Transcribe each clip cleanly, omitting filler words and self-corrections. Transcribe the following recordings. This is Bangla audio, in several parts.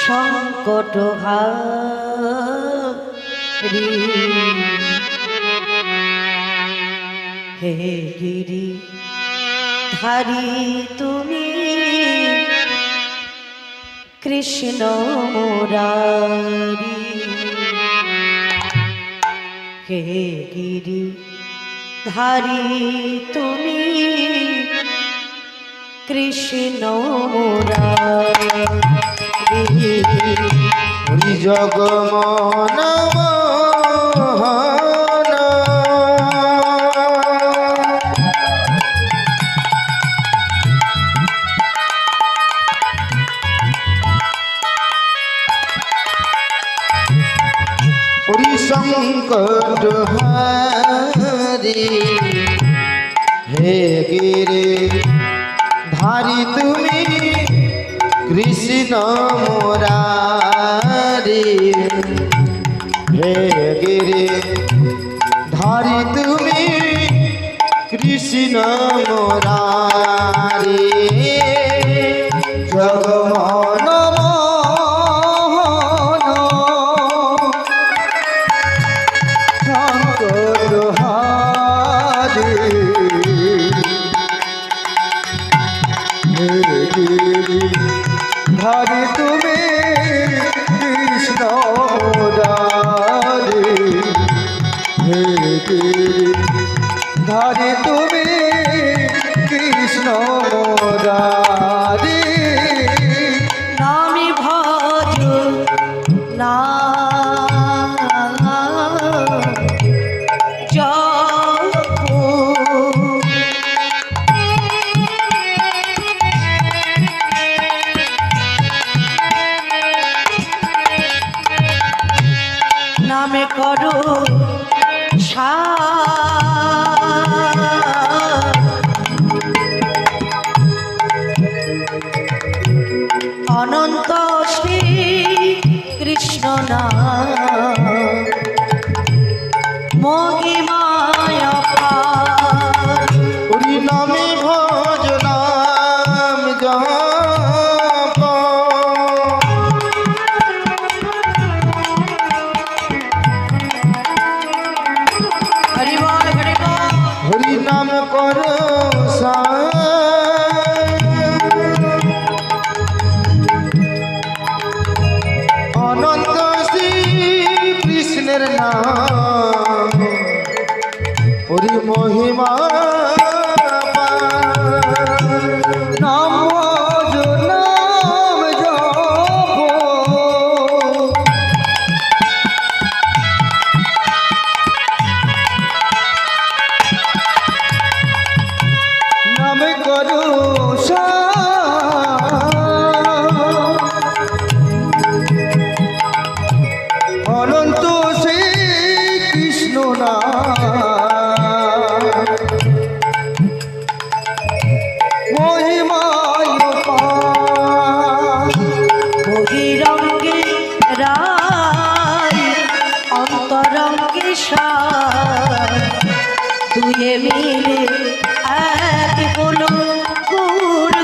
সংকট হারি হে গিরি ধারি তুমি কৃষ্ণ মুরারি হে গিরি ধারি তুমি কৃষ্ণ মুরারি জগমন সংকট হারি হে গিরি ধারি তুমি কৃষ্ণ মুরারি হে গিরি ধারি তুমি কৃষ্ণ মুরারি জগমন ধারি তুমি কৃষ্ণ মুরারি হে গিরি ধারি তুমি কৃষ্ণ মুরারি নামি ভজ না নামে করো অনন্ত শ্রী কৃষ্ণ নাম মহিমায় অপার ওরি নামে ভজ নাম জপ হরি বল হরি বল হরি নাম করো অনন্ত শ্রী কৃষ্ণের নাম হরি মহিমা নাম নাম জপ নাম করো অনন্ত শ্রী কৃষ্ণ মহিমায় বহিরঙ্গে রায় অন্তরঙ্গে সার দুয়ে মিলে এক হলো গুর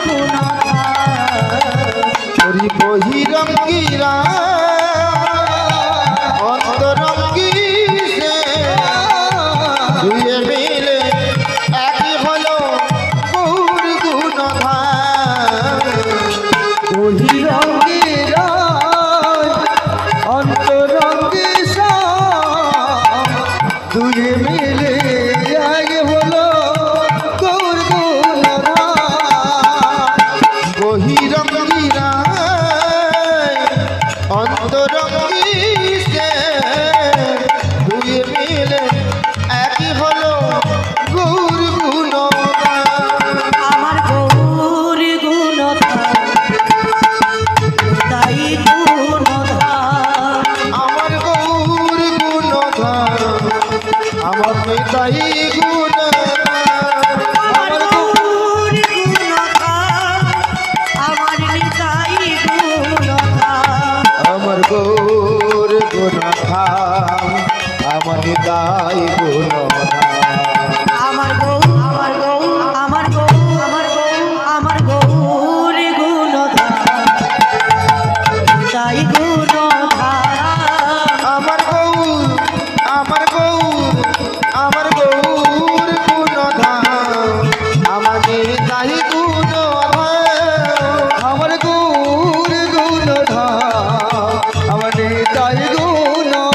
আমার গুণ গুণধাম আমার নিতাই গুণধাম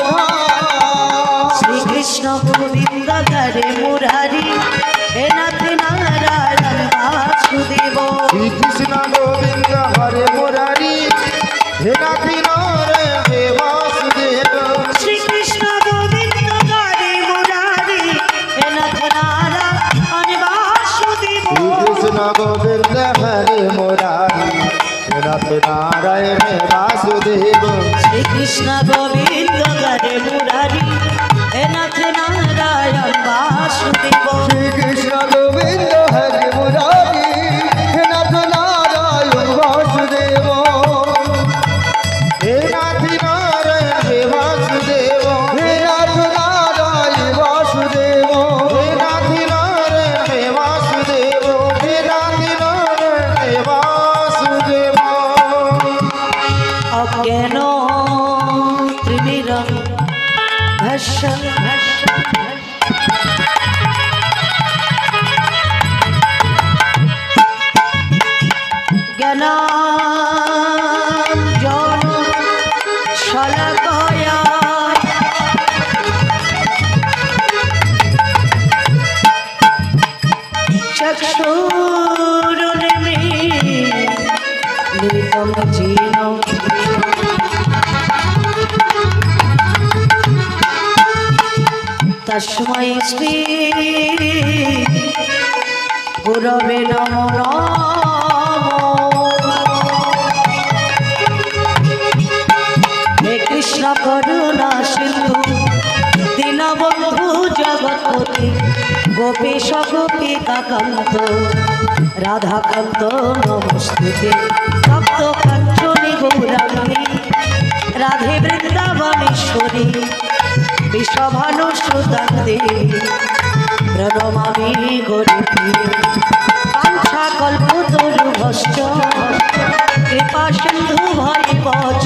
শ্রীকৃষ্ণ গোবিন্দ হরে মুরারি হে নাথ নারায়ণ বাসুদেব শ্রীকৃষ্ণ গোবিন্দ হরে মুরারি হে নাথ নারায়ণ হে বাসুদেব শ্রীকৃষ্ণ গোবিন্দ হরে মুরারি হে নাথ নারায়ণ বাসুদেব শ্রীকৃষ্ণ গোবিন্দ হরে মুরারি হে নাথ নারায়ণ হে বাসুদেব শ্রীকৃষ্ণ গোবিন্দ হরে মুরারি হে নাথ নারায়ণ বাসুদেব শ্রীকৃষ্ণ গোবিন্দ হরে মুরারি হে নাথ নারায়ণ বাসুদেব হে নাথ নারায়ণ হে বাসুদেব হে নাথ নারায়ণ বাসুদেব হে নাথ নারায়ণ হে বাসুদেব হে নাথ নারায়ণ হে বাসুদেব অজ্ঞান ত্রিনিরং ভাষ্যং জ্ঞানাঞ্জন শলাকয়া চক্ষুরুন্মীলিतं येन তস্मै শ্রী গুরবে নমো হে কৃষ্ণ করুণা সিন্ধু দীনবন্ধু জগৎপতি গোপীশ গোপিকাকান্ত রাধাকান্ত নমস্তুতে তপ্ত কাঞ্চনী গৌরাঙ্গী রাধে বৃন্দাবনেশ্বরী বিশ্বভানু সুতান্তে প্রণমামি গরিবী কাঞ্ছা কল্পতরুভশ্চ কৃপা সিন্ধু ভৈপচ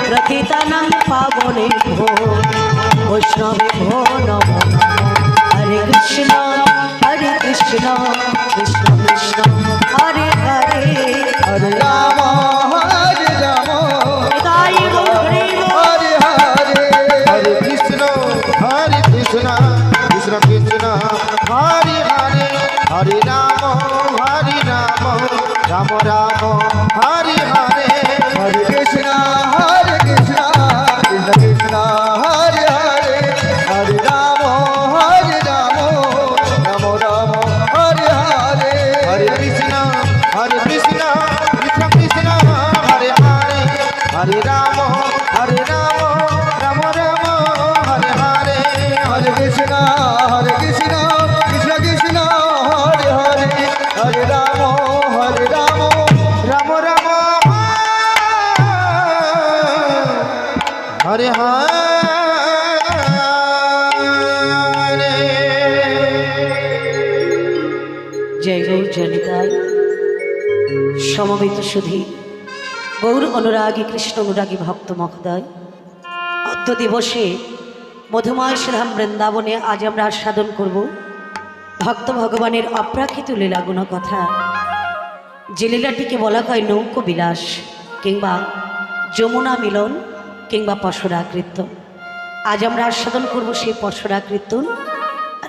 প্রথিতানাং পাবনেভ্যো বৈষ্ণবেভ্যো নমো নমঃ হরে কৃষ্ণ কৃষ্ণ কৃষ্ণ হরে হরে হরে রাম তাই হরে হরে হরে হরে কৃষ্ণ কৃষ্ণ কৃষ্ণ হরে হরে হরে রাম রাম রাম হরে হরে হরে কৃষ্ণ কৃষ্ণ কৃষ্ণ হরে হরে হরে রাম রাম রাম হরে হরে হরে কৃষ্ণ কৃষ্ণ কৃষ্ণ হরে হরে হরে রাম রাম রাম হরে হরে হরে কৃষ্ণ কৃষ্ণ কৃষ্ণ হরে হরে হরে রাম রাম রাম হরে হরে জয় গৌর জনিতাই সমবেত সুধী গৌর অনুরাগী কৃষ্ণ অনুরাগী ভক্ত মহোদয় অদ্য দিবসে মধুময় শ্রীধাম বৃন্দাবনে আজ আমরা আস্বাদন করব ভক্ত ভগবানের অপ্রাকৃত লীলাগুণ কথা যে লীলাটিকে বলা হয় নৌকো বিলাস কিংবা যমুনা মিলন কিংবা পশরা কীর্তন। আজ আমরা আস্বাদন করব সেই পশরা কীর্তন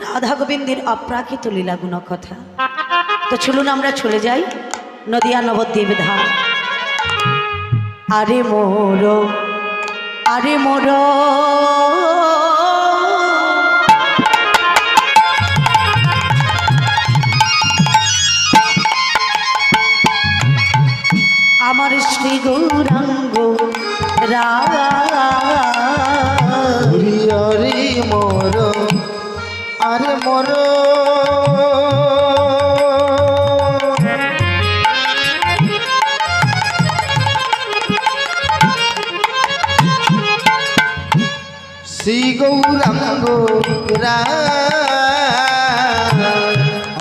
রাধা গোবিন্দের অপ্রাকৃত লীলাগুণ কথা। তো চলুন আমরা চলে যাই নদিয়া নবদ্বীপ ধাম। আরে মোর আমার শ্রী গৌরাঙ্গ হরি মোর আরে মোর শ্রী গৌরাঙ্গ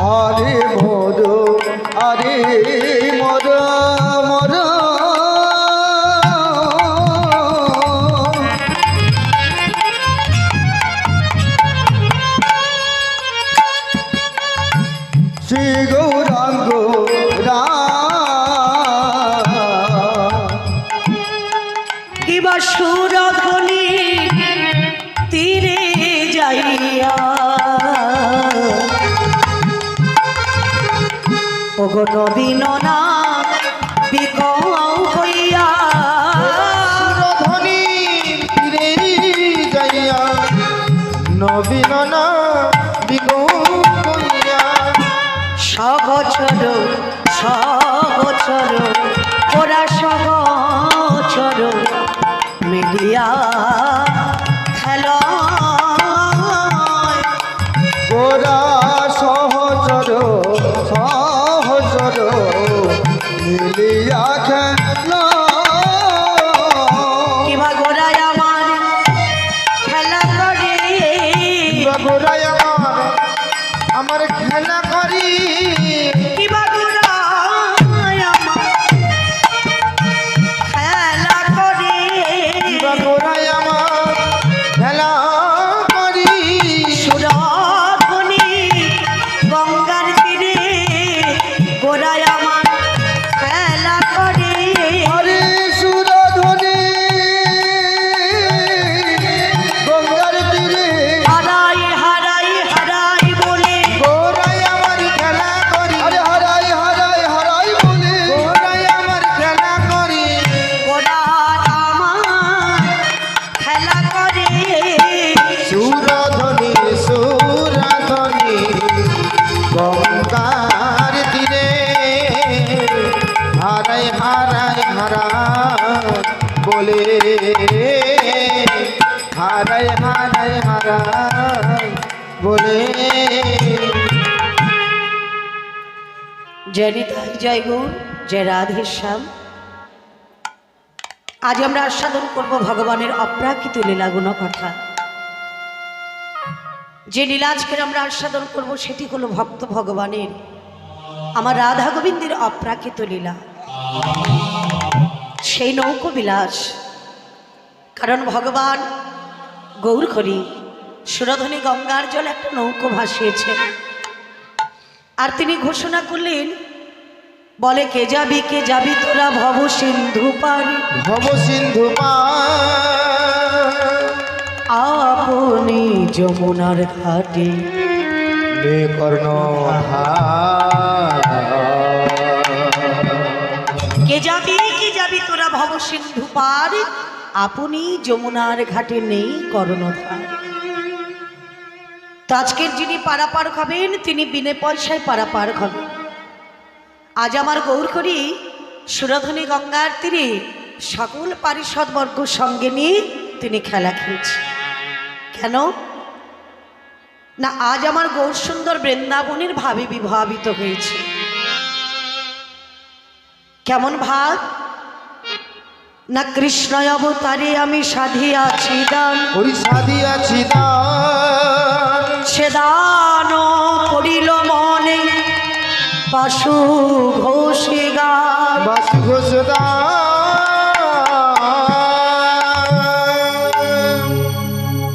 হরে মোর হরে মোর মোর শ্রী গৌরাঙ্গ নবীন না বিকল হইয়া সুরধনী তীরে যাইয়া নবীন না বিগইয়া সহচর সহচর ওরা সহচর মিলিয়া খেলা গোরা সহচর সহচর মিলিয়া খেলা কিবা গোড়ায় আমার খেলা করে গোরাই আমার খেলা করি কিবা গোড়ায় আমার খেলা করে গোরাই আমার খেলা করি সুরধনী গঙ্গার তীরে গোড়ায় আমার খেলা করে হরে সুরধ্বনি গঙ্গার তীরে হারাই হারাই হারাই বলে গোরাই আমার খেলা করি আরে হারাই হারাই হারাই বলে গোরাই আমার খেলা করি গোড়ায় আমার খেলা করে সুরধনী সুরধনী গঙ্গার তীরে হারাই হারাই হারাই বলে হারাই হারাই হারাই বলে জয় নিতাই জয় গৌর জয় রাধে শ্যাম। আজ আমরা আস্বাদন করব ভগবানের অপ্রাকৃত লীলাগুণ কথা। যে লীলা আজকের আমরা আস্বাদন করব সেটি হলো ভক্ত ভগবানের আমার রাধা গোবিন্দের অপ্রাকৃত লীলা, সেই নৌকো বিলাস। কারণ ভগবান গৌরহরি সুরধনী গঙ্গার জল একটা নৌকো ভাসিয়েছেন, আর তিনি ঘোষণা করলেন, বলে কে যাবি তোরা ভব সিন্ধু পারে ভব সিন্ধু আপনি যমুনার ঘাটে কর্ণ কে যাবি তোরা ভব সিন্ধু পার আপনি যমুনার ঘাটে নেই কর্ণধার। তো আজকের যিনি পারাপার খাবেন তিনি বিনে পয়সায় পারাপার খাবেন। আজ আমার গৌরহরি সুরধনী গঙ্গার তীরে সকল পারিষদবর্গ সঙ্গে নিয়ে তিনি খেলা খেলছে। কেন না, আজ আমার গৌর সুন্দর বৃন্দাবনের ভাবে বিভাবিত হয়েছে। কেমন ভাব না, কৃষ্ণ অবতারে আমি সাধিয়াছি দান, ওই সাদিয়াছি দান সে দান করিল মনে পাশু ঘোষে গান। বাসু ঘোষ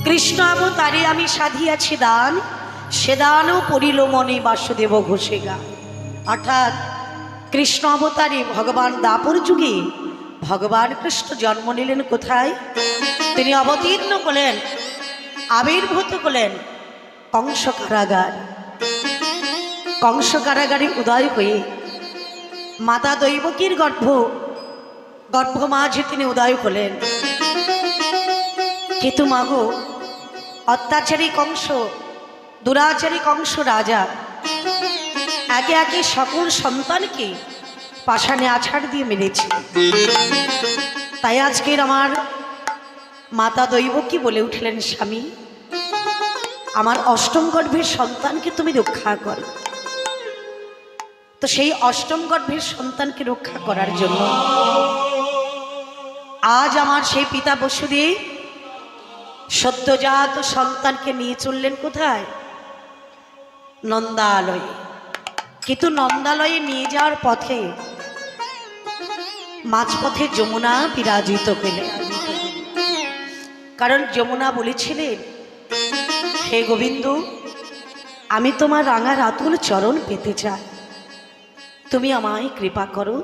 কৃষ্ণ অবতারে আমি সাধিয়াছি দান, সে দানও পড়িল মনে বাসুদেব ঘোষে গান। অর্থাৎ কৃষ্ণ অবতারে ভগবান দাপর যুগে ভগবান কৃষ্ণ জন্ম নিলেন কোথায়? তিনি অবতীর্ণ করলেন, আবির্ভূত করলেন কংস কারাগার। কংস কারাগারে উদয় হয়ে মাতা দৈবকীর গর্ভ মাঝে তিনি উদয় হলেন। কিন্তু মাগো, অত্যাচারী কংস, দুরাচারী কংস রাজা একে একে সকল সন্তানকে পাষাণে আছাড় দিয়ে মেরেছে। তাই আজকের আমার মাতা দৈবকী বলে উঠলেন, স্বামী আমার অষ্টম গর্ভের সন্তানকে তুমি রক্ষা করো। তো সেই অষ্টম গর্ভের সন্তানকে রক্ষা করার জন্য আজ আমার সেই পিতা বসুদেব সদ্যজাত সন্তানকে নিয়ে চললেন কোথায়? নন্দালয়ে। কিন্তু নন্দালয়ে নিয়ে যাওয়ার পথে মাঝপথে যমুনা বিরাজিত হলেন। কারণ যমুনা বলেছিলেন, হে গোবিন্দ, আমি তোমার রাঙা রাতুল চরণ পেতে চাই, তুমি আমায় কৃপা করো।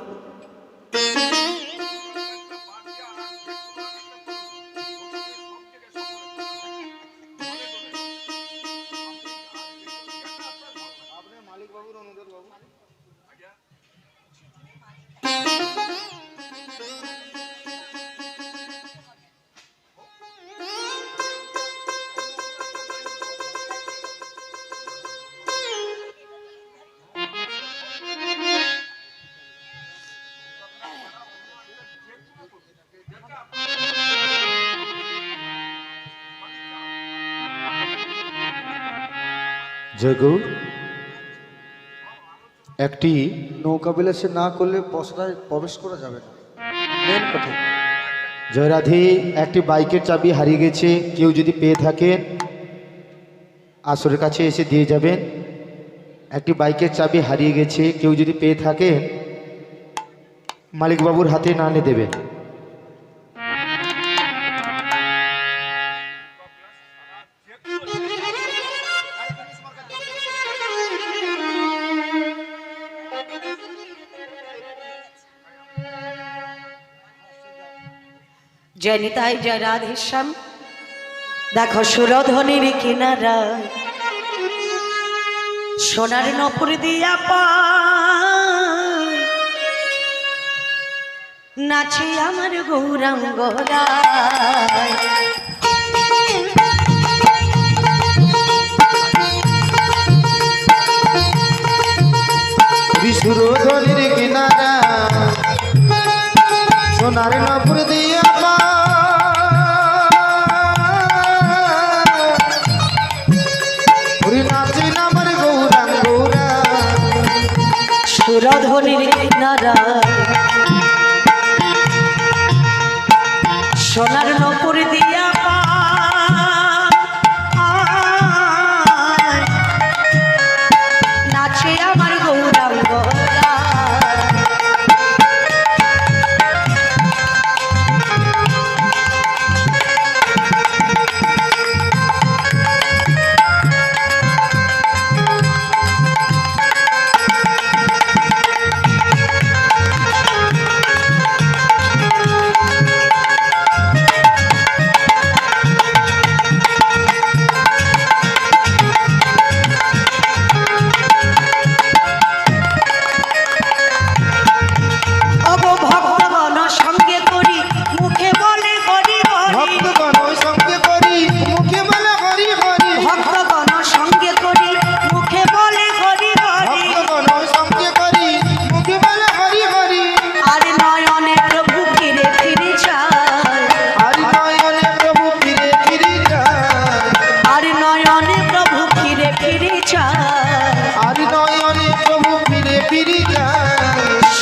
জয়গৌর একটি নৌকা বিলাসে না করলে বসরায় প্রবেশ করা যাবে না, মেন কথা। জয়রাধে একটি বাইকের চাবি হারিয়ে গেছে, কেউ যদি পেয়ে থাকেন আসরের কাছে এসে দিয়ে যাবেন। একটি বাইকের চাবি হারিয়ে গেছে, কেউ যদি পেয়ে থাকেন মালিকবাবুর হাতে না নিয়ে দেবেন। জয় নিতাই জয় রাধেশ্যাম। দেখো সুরধ্বনির কিনারায় সোনার নপুর দিয়া পায় নাচে আমার গৌরাঙ্গ রায়। সুরধনির কিনারা সোনার নপুর দিয়া নাচে আমার গৌরাঙ্গ সুরধ্বনির কিনারায় সোনার নপুর দিয়া পায় নাচে আমার গৌরাঙ্গ রায়।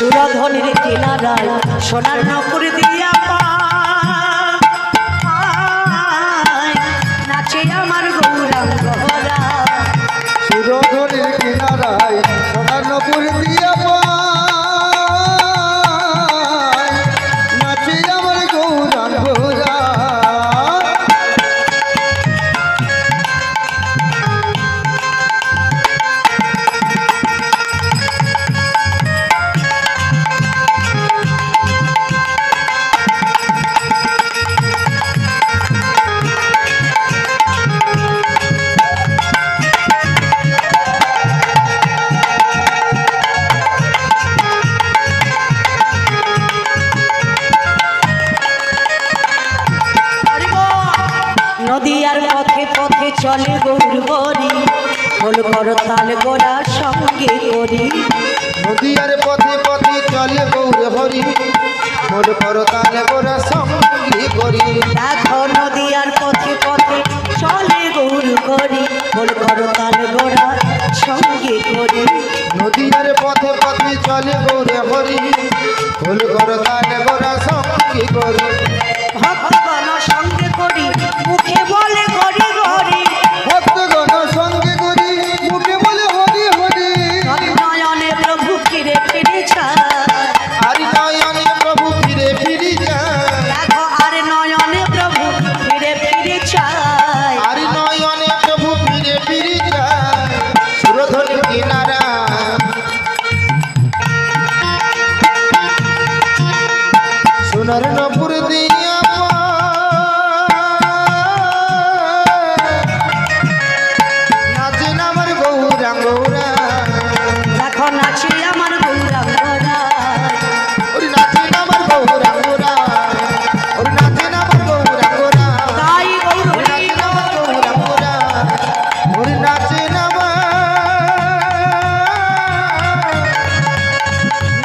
সুরধ্বনির কিনারায় সোনার নপুর দিয়া পায় নাচে আমার গৌরাঙ্গ রায়। সুরধনির কিনারায় সোনার নপুর দিয়া পায় নাচে আমার গৌরাঙ্গ রায়। নদীয়ার পথে পথে চলে গৌর হরি বল করো তাল গোড়া সঙ্গে করি। নদীয়ার পথে পথে চলে গৌর হরি মোর করতাল গোরা সঙ্গী করি। দেখো নদীয়ার পথে পথে চলে গৌর হরি বল করো তাল গোড়া সঙ্গে করি। নদীয়ার পথে পথে চলে গৌর হরি ফুল করতাল গোরা সঙ্গী করি। ভক্তগণ সঙ্গে করি মুখে বলে হরি হরি। ভক্তগণ সঙ্গে করি মুখে বলে হরি হরি। নয়নে প্রভু ফিরে ফিরে চায়। আর নয়নে প্রভু ফিরে ফিরে যায়। দেখো আর নয়নে প্রভু ফিরে ফিরে চায়। আর নয়নে প্রভু ফিরে ফিরে যায়। সুরধনির কিনারা সোনার নপুর দিয়া নাচে আমার গৌরাঙ্গ দেখো নাচে আমার গৌরাঙ্গ রায়। ওরে নাচে আমার গৌরাঙ্গ ওরে নাচে আমার গৌরাঙ্গ তাই গৌর হরি নাচে আমার গৌরাঙ্গ ওরে নাচে আমার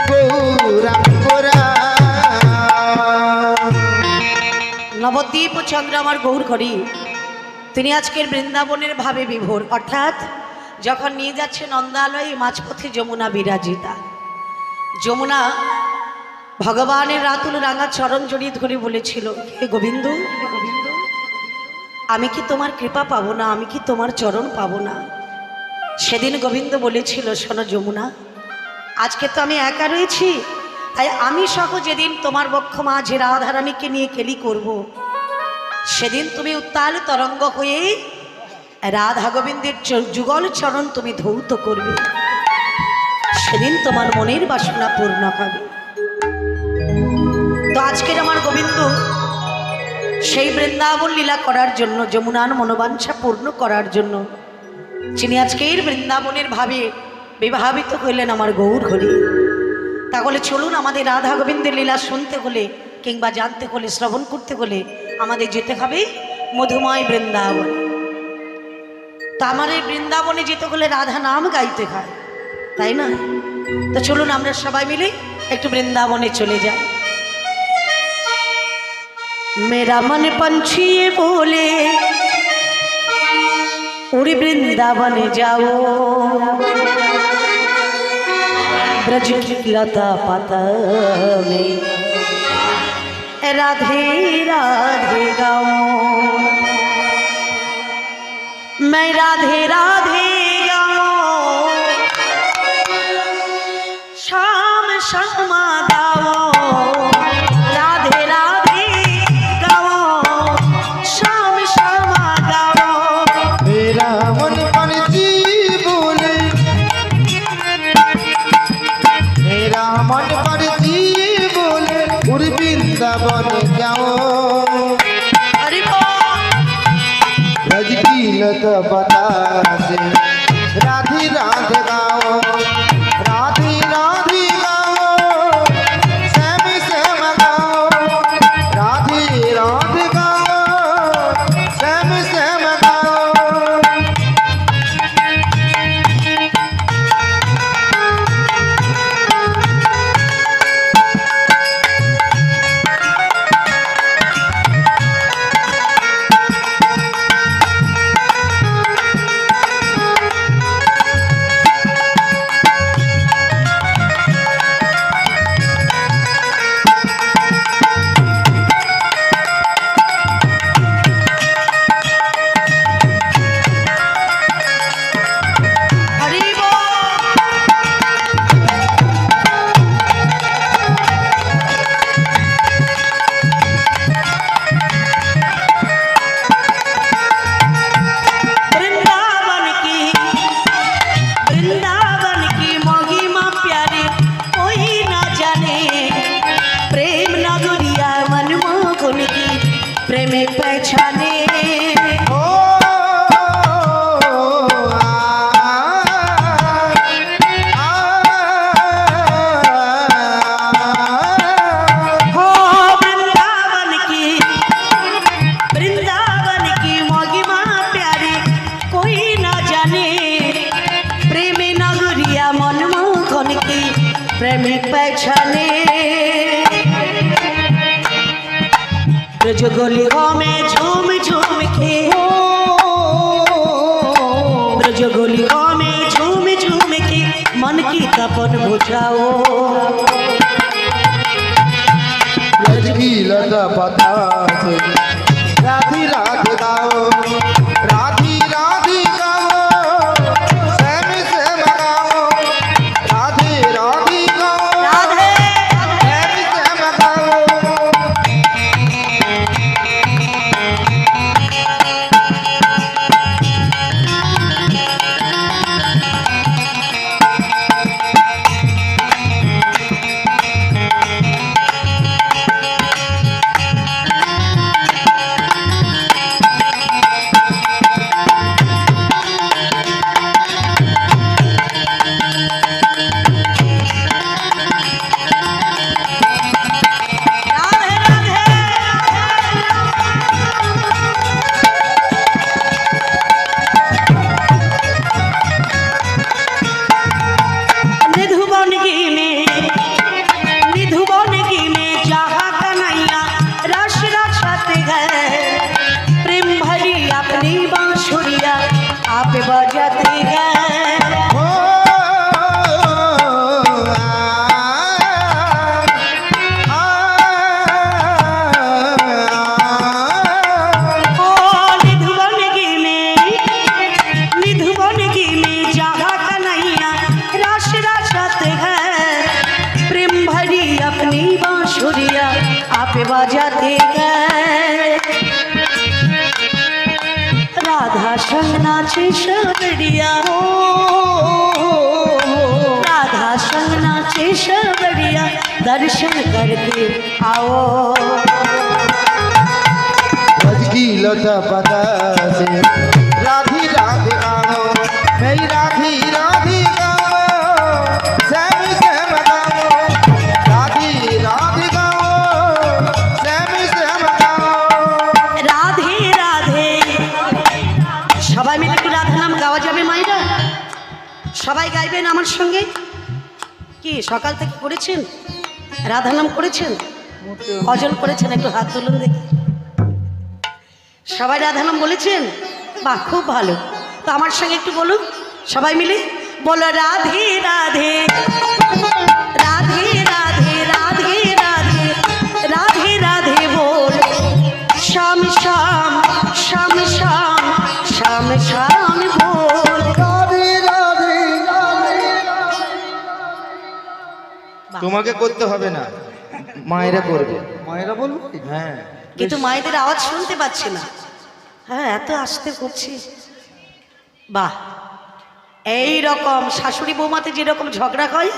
গৌরাঙ্গ নবদ্বীপ চন্দ্র আমার গৌর হরি তিনি আজকের বৃন্দাবনের ভাবে বিভোর, অর্থাৎ যখন নিয়ে যাচ্ছে নন্দালয়ে মাঝপথে যমুনা বিরাজিতা। যমুনা ভগবানের রাতুল রাঙা চরণ জড়িয়ে ধরে বলেছিল, হে গোবিন্দ, আমি কি তোমার কৃপা পাবো না? আমি কি তোমার চরণ পাবো না? সেদিন গোবিন্দ বলেছিল, শোনো যমুনা, আজকে তো আমি একা রয়েছি, তাই আমি সহ যেদিন তোমার বক্ষ মাঝে রাধারানীকে নিয়ে কেলি করব, সেদিন তুমি উত্তাল তরঙ্গ হয়ে রাধা গোবিন্দের যুগল চরণ তুমি ধৌত করবে, সেদিন তোমার মনের বাসনা পূর্ণ হবে। তো আজকের আমার গোবিন্দ সেই বৃন্দাবন লীলা করার জন্য, যমুনার মনোবাঞ্ছা পূর্ণ করার জন্য যিনি আজকের বৃন্দাবনের ভাবে বিভাবিত হইলেন আমার গৌর হরি। তাহলে চলুন, আমাদের রাধা গোবিন্দের লীলা শুনতে হলে কিংবা জানতে হলে, শ্রবণ করতে হলে আমাদের যেতে হবে মধুময় বৃন্দাবন। তা আমার এই বৃন্দাবনে যেতে হলে রাধা নাম গাইতে হয়, তাই না? তো চলুন আমরা সবাই মিলে একটু বৃন্দাবনে চলে যাই। मेरा मन पंछी ये बोले उड़ी वृंदावन जाओ, ब्रज की लता पाता में राधे राधे गाओ, मैं राधे राधे गाओ, शाम शर्मा गाओ, राधे राधे गाओ, शाम शर्मा गाओ। मेरा मन पंछी बोले, मेरा मन पंछी बोले उड़ी वृंदावन जाओ, अरे वाह! ब्रज की लता पता से राधे राधे गाओ, राधे राधे गाओ, श्याम श्याम गाओ, राधे राधे गाओ, श्याम श्याम गाओ। अरे वाह! वृंदावन की महिमा प्यारे कोई ना जाने, प्रेम नगरिया मनमोहन की प्रेम पहचाने। ओ हो वृंदावन की महिमा प्यारे कोई ना जाने, प्रेम नगरिया मनमोहन की प्रेमिक पहचाने। ब्रज गलियों में झूम झूम के, ब्रज गलियों में झूम झूम के मन की तपन बुझाओ, ब्रज की लता पता से राधे राधे गाओ, राधे राधे गाओ, श्याम श्याम गाओ, राधे राधे गाओ, राधे श्याम श्याम गाओ। अपनी बांसुरिया आपे बजाते गए राधा संग नाचे सबरिया हो राधा संग नाचे सबरिया दर्शन करके आओ ब्रज की लता पता से राधी राधे गाओ मेरी राधी राधी गाओ श्याम श्याम गाओ राधी राधे गाओ श्याम श्याम गाओ রাধে রাধে সবাই মিলে একটু রাধা নাম গাওয়া যাবে মায়েরা সবাই গাইবেন আমার সঙ্গে কি সকাল থেকে করেছেন রাধা নাম করেছেন কজন করেছেন একটু হাত তুলুন দেখি সবাই রাধা নাম বলেছেন বাহ খুব ভালো তো আমার সঙ্গে একটু বলুন সবাই মিলে বলো রাধে রাধে রাধে রাধে রাধে রাধে রাধে রাধে বল শ্যাম শ্যাম শ্যাম শ্যাম শ্যাম শ্যাম বল রাধে রাধে রাধে তোমাকে করতে হবে না মায়েরা করবে মায়েরা বলবো কি? হ্যাঁ কিন্তু মায়েদের আওয়াজ শুনতে পাচ্ছি না হ্যাঁ এত আস্তে করছি বাহ এই রকম শাশুড়ি বৌমাতে যেরকম ঝগড়া হয়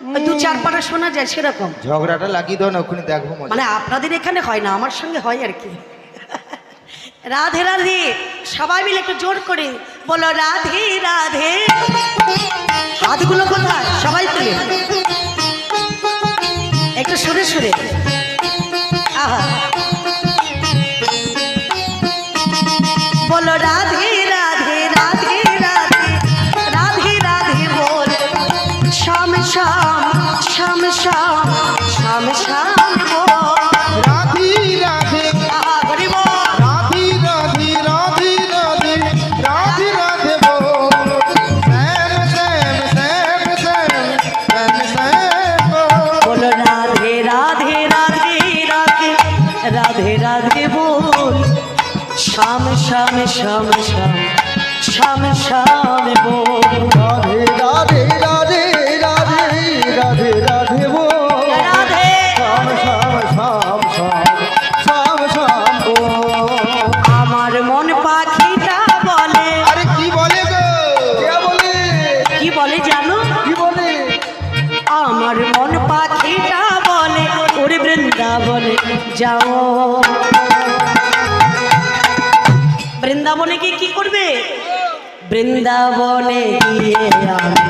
ওই দু চার পাড়া শোনা যায় সেরকম ঝগড়াটা লাগিয়ে দাও না ওখানে দেখবো মজা মানে আপনাদের এখানে হয় না আমার সঙ্গে হয় আর কি রাধে রাধে সবাই মিলে একটু জোর করে বলো রাধে রাধে হাতগুলো কোথায় সবাই তুলে একটু সুরে সুরে আহা বলো রাধে রাধে রাধে রাধে রাধে রাধে বল শ্যাম শ্যাম শ্যাম শ্যাম শ্যাম শ্যাম বল রাধি রাধে আহা হরি বল রাধি রাধি রাধি রাধে রাধি রাধে বল শ্যাম শ্যাম শ্যাম শ্যাম শ্যাম শ্যাম বল বলো রাধে রাধে রাধে রাধে রাধে রাধে বল শ্যাম শ্যাম শ্যাম শ্যাম শ্যাম শ্যাম বল রাধে রাধে রাধে রাধে রাধে রাধে বল রাধে শ্যাম শ্যাম শ্যাম শ্যাম শ্যাম শ্যাম বল আমার মন পাখিটা বলে আরে কি বলে গো কে বলে কি বলে জানো কি বলে আমার মন পাখিটা বলে ওরে বৃন্দাবনে যাও বৃন্দাবনে গিয়ে কি করবে বৃন্দাবনে গিয়ে আমি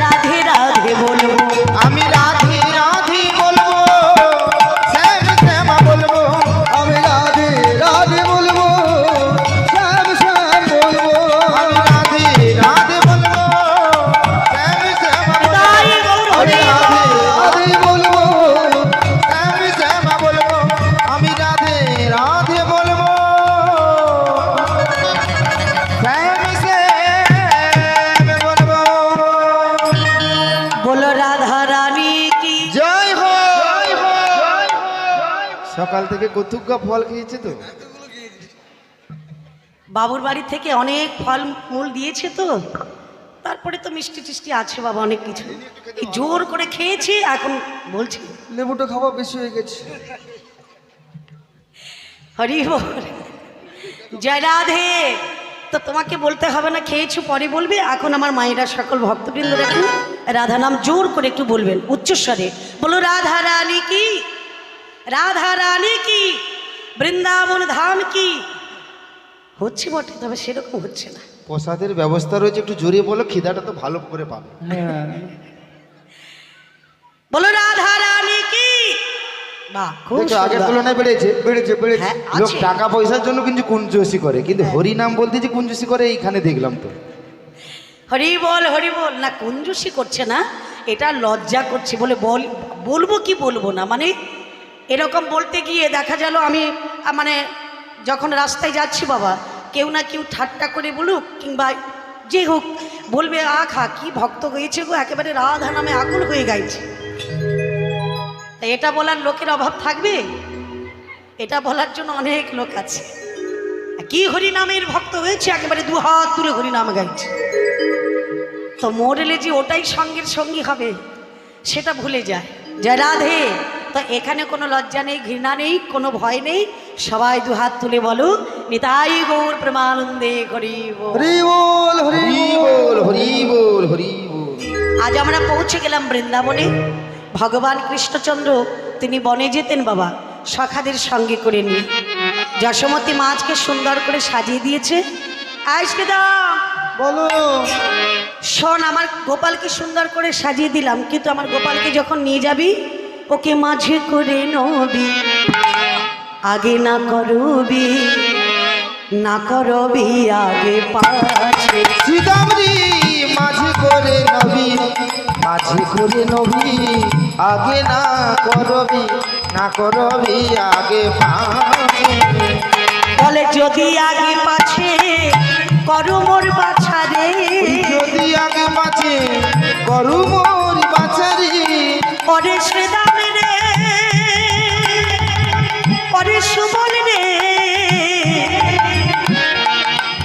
রাধে রাধে বলবো আমি রাধি রাধি বলবো শ্যাম শ্যাম বলবো আমি রাধে রাধে বলবো শ্যাম শ্যাম বলবো আমি রাধি রাধে বলবো শ্যাম শ্যাম তাই বলবো গৌর হরি রাধে বলবো শ্যাম শ্যাম বলবো আমি রাধে রাধে বলবো শ্যাম শ্যাম বলবো বলো রাধা রানী কি জয় হো সকাল থেকে কতুকা ফল খেয়েছে তো বাবুর বাড়ি থেকে অনেক ফল মূল দিয়েছে তো তারপরে তো মিষ্টি টিষ্টি আছে বাবা অনেক কিছু এই জোর করে খেয়েছি এখন বলছি লেবুটা খাওয়া বেশি হয়ে গেছে হরি বল জয় রাধে তো তোমাকে বলতে হবে না খেয়েছো পরে বলবে এখন আমার মায়েরা সকল ভক্তবৃন্দ দেখুন রাধা নাম জোর করে একটু বলবেন উচ্চস্বরে বলো রাধা রানী কি রাধা রানী কি বৃন্দাবন ধাম কি হচ্ছে বটে তবে সেরকম হচ্ছে না প্রসাদের ব্যবস্থা রয়েছে একটু জোরে বলো খিদাটা তো ভালো করে পাবে বলো রাধা রানী কি বাহ খুব দেখো আগের সুন্দর। তুলনায় বেড়েছে বেড়েছে বেড়েছে হ্যাঁ লোক আছে। টাকা পয়সার জন্য কিন্তু কুঞ্জুসি করে কিন্তু হরি নাম বলতে যে কুঞ্জুসি করে এইখানে দেখলাম তো হরি বল না কঞ্জুসি করছে না এটা লজ্জা করছে বলে বলবো কি বলবো না মানে এরকম বলতে গিয়ে দেখা গেল আমি মানে যখন রাস্তায় যাচ্ছি বাবা কেউ না কেউ ঠাট্টা করে বলুক কিংবা যে হোক বলবে আখা কি ভক্ত হয়েছে গো একেবারে রাধা নামে আকুল হয়ে গাইছে তা এটা বলার লোকের অভাব থাকবে এটা বলার জন্য অনেক লোক আছে কি হরিনামের ভক্ত হয়েছে একেবারে দু হাত তুলে হরিনাম গাইছে তো মোড়েলে যে ওটাই সঙ্গের সঙ্গী হবে সেটা ভুলে যায় জয় রাধে। তো এখানে কোনো লজ্জা নেই, ঘৃণা নেই, কোনো ভয় নেই। সবাই দু হাত তুলে বলো নিতাই গৌর প্রেমানন্দে হরি বল। হরি বল, হরি হরি বল। বল, হরি বল, হরি বল। আজ আমরা পৌঁছে গেলাম বৃন্দাবনে। ভগবান কৃষ্ণচন্দ্র তিনি বনে যেতেন বাবা, সখাদের সঙ্গে করে নিয়ে। যশোমতী মাছকে সুন্দর করে সাজিয়ে দিয়েছে। আজকে দাম বলো। শোন, আমার গোপালকে সুন্দর করে সাজিয়ে দিলাম, কিন্তু আমার গোপালকে যখন নিয়ে যাবি ওকে মাঝে করে নবি, আগে না করবি, না করবি আগে পাছে। সীতামরি মাঝে করে নবী, মাঝে করে নবী, আগে না করবি, না করবি আগে পাছে। বলে যদি আগে পাছে করো মোর বাছা রে, যদি আগে পাছে করু মোর বাছারি। পরে শ্রীদাম রে, পরে সুবল রে,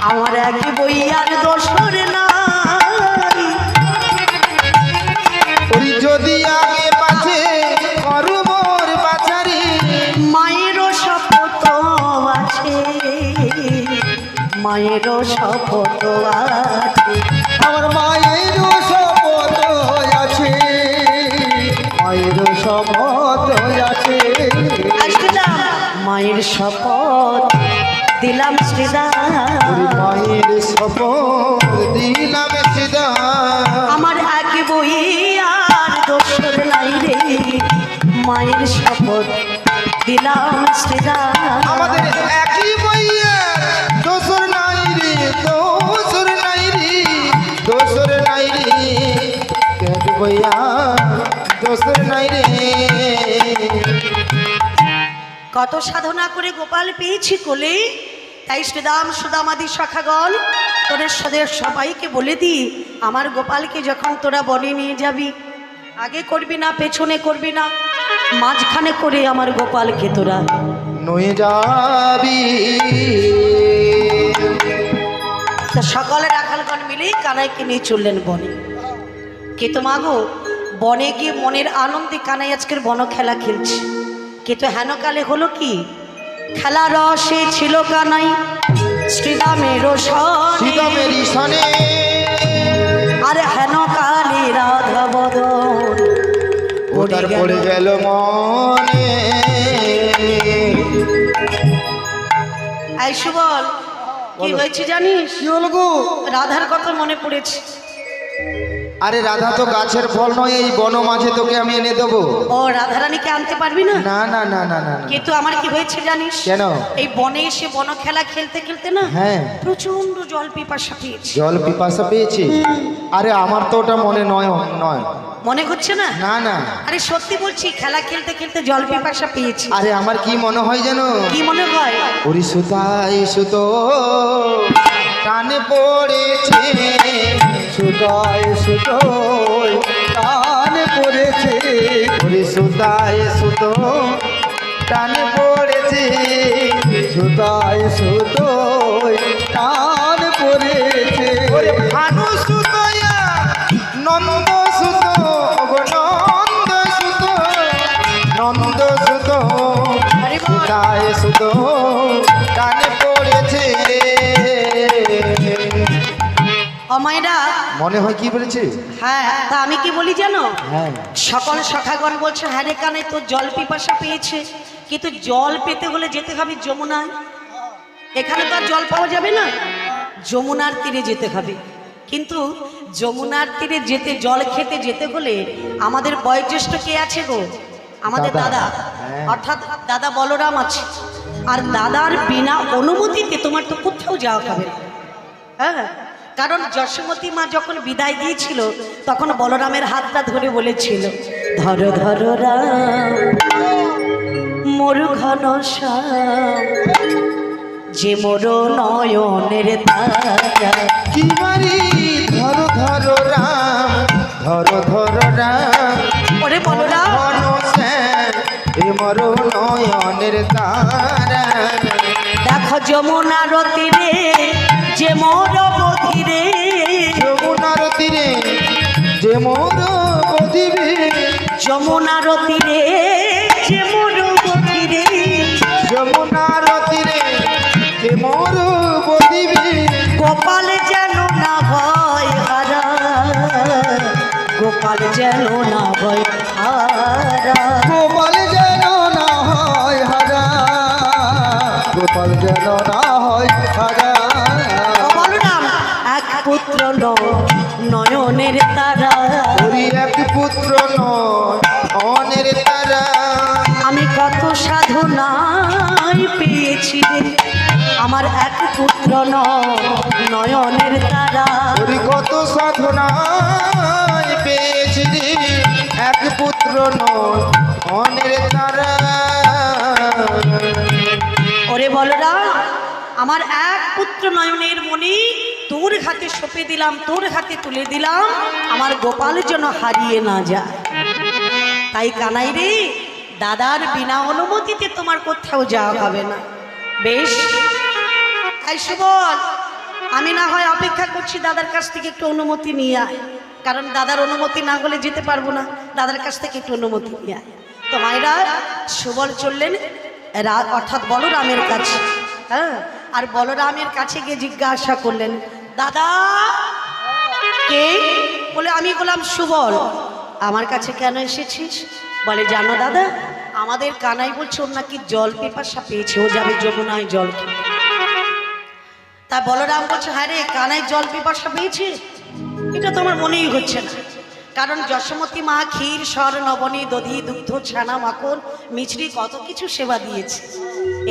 আমার এক বই আর দোসর নাই। ওই যদি আগে পাছে করু মোর বাছারি। মায়েরও শপথ আছে, মায়েরও শপথ আছে, আমার মায়েরও শপথ আছে, মায়েরও শপথ আছে। আজকে না মায়ের শপথ দিলাম শ্রীদাম, মায়ের শপথ দিলাম সীতা। আমার এক বই আর দোসর নাই রে, মায়ের শপথ দিলাম শ্রীদাম। আমাদের একই বইয়া দোসর নাই রে, দোসর নাই রে, দোসর নাই রে, এক বইয়া দোসর নাই রে। কত সাধনা করে গোপাল পেয়েছি কোলে, তাই শ্রীদাম সুদামাদি সখাগণ তোদের সদের সবাইকে বলে দি, আমার গোপালকে যখন তোরা বনে নিয়ে যাবি আগে করবি না, পেছনে করবি না, মাঝখানে করে আমার গোপালকে তোরা। নয়ে যাবি। তো সকলে রাখালগণ মিলেই কানাইকে নিয়ে চললেন বনে। কিন্তু মাগো বনে গিয়ে মনের আনন্দে কানাই আজকের বন খেলা খেলছে। কিন্তু হেনকালে হলো কি, খেলা রসে ছিল কানাই শ্রীরামের সীতামের সনে। আরে হেনকালে রাধা বদন ওটার পড়ে গেল মনে। এই সুবল, কি হয়েছে জানিস? কি হলো গো? রাধার কথা মনে পড়েছে। আরে রাধা তো গাছের ফল নয়, এই বন মাঝে তোকে আমি এনে দেবো। ও রাধারানীকে আনতে পারবি না? না না না না না না। কিন্তু আমার কি হয়েছে জানিস? কেন? এই বনে এসে বন খেলা খেলতে খেলতে না হ্যাঁ। প্রচন্ড জল পিপাসা পেয়েছি। জল পিপাসা পেয়েছি? আরে আমার তো ওটা মনে নয়, নয় মনে হচ্ছে না? না না। আরে সত্যি বলছি, খেলা খেলতে খেলতে জল পিপাসা পেয়েছি। আরে আমার কি মনে হয় জানো? কি মনে হয়? ওরে সুতাই সুতো টানে পড়েছে, সুতায় সুতোয় টানে পড়েছে, ওরে সুতাই সুতো টানে পড়েছে। সুতায় সুতোয় টান পড়েছে। ওরে ভানু সুতয়া নন্দ সুতো, ওগো নন্দ সুতো, নন্দ সুতো, আরে বাবা। সুতায় সুতো টানে পড়েছে। অমায়রা, মনে হয় কি বলেছে? হ্যাঁ তা আমি কি বলি জানো? হ্যাঁ। সকল সখাগণ বলছে হ্যাঁ রে কানে তোর জল পিপাসা পেয়েছে, কিন্তু জল পেতে হলে যেতে হবে যমুনায়। এখানে তো আর জল পাওয়া যাবে না, যমুনার তীরে যেতে হবে। কিন্তু যমুনার তীরে যেতে, জল খেতে যেতে হলে আমাদের বয়োজ্যেষ্ঠ কে আছে গো? আমাদের দাদা। দাদা, হ্যাঁ। অর্থাৎ দাদা বলরাম আছে। আর দাদার বিনা অনুমতিতে তোমার তো কোথাও যাওয়া হবে না। হ্যাঁ, কারণ যশোমতী মা যখন বিদায় দিয়েছিল তখন বলরামের হাতটা ধরে বলেছিল, ধরো ধরো রাম মোর ঘন শ্যাম, যে মোর নয়নের তারা। কি মারি ধরো ধরো রাম, ধরো ধরো রাম, ওরে বলরাম, ঘন শ্যাম, এ মর নয়নের তারা। দেখো যমুনার তীরে যে মোর বধিরে, যমুনার তীরে যে মোর বধিবে, যমুনার তীরে যে মরুবতী রে, যমুনার তীরে যে মরুবতী রে, গোপাল যেন না ভয় হারা, গোপাল যেন না ভয় হারা, গোপাল যেন না হয় হারা, গোপাল যেন না হয় হারা। বলরাম এক পুত্র নয়নের তারা, ওই এক পুত্র নয়নের তারা, আমি কত সাধনায় পেয়েছি রে, আমার এক পুত্র নয়নের তারা, ওই কত সাধনায় পেয়েছি রে, এক পুত্র নয়নের তারা। ওরে বলরাম আমার এক পুত্র নয়নের মণি তোর হাতে সঁপে দিলাম, তোর হাতে তুলে দিলাম, আমার গোপাল যেন হারিয়ে না যায়। তাই কানাই রে, দাদার বিনা অনুমতিতে তোমার কোথাও যাওয়া হবে না। বেশ, তাই সুবল আমি না হয় অপেক্ষা করছি, দাদার কাছ থেকে একটু অনুমতি নিয়ে আয়, কারণ দাদার অনুমতি না হলে যেতে পারবো না, দাদার কাছ থেকে একটু অনুমতি নিয়ে আয়। তো মায়েরা সুবল চললেন অর্থাৎ বলরামের কাছে। হ্যাঁ, আর বলরামের কাছে গিয়ে জিজ্ঞাসা করলেন, দাদা কে? বলে আমি বললাম সুবল। আমার কাছে কেন এসেছিস? বলে জানো দাদা, আমাদের কানাই বলছে ওর নাকি জল পিপাসা পেয়েছে, ও যাবে যমুনায় জল খেতে। তা বলরাম বলছে হ্যাঁ রে, কানাই জল পিপাসা পেয়েছে? এটা তো আমার মনেই হচ্ছে না, কারণ যশোমতী মা ক্ষীর স্বর নবনী দধি দুগ্ধ ছানা মাখন মিছরি কত কিছু সেবা দিয়েছে,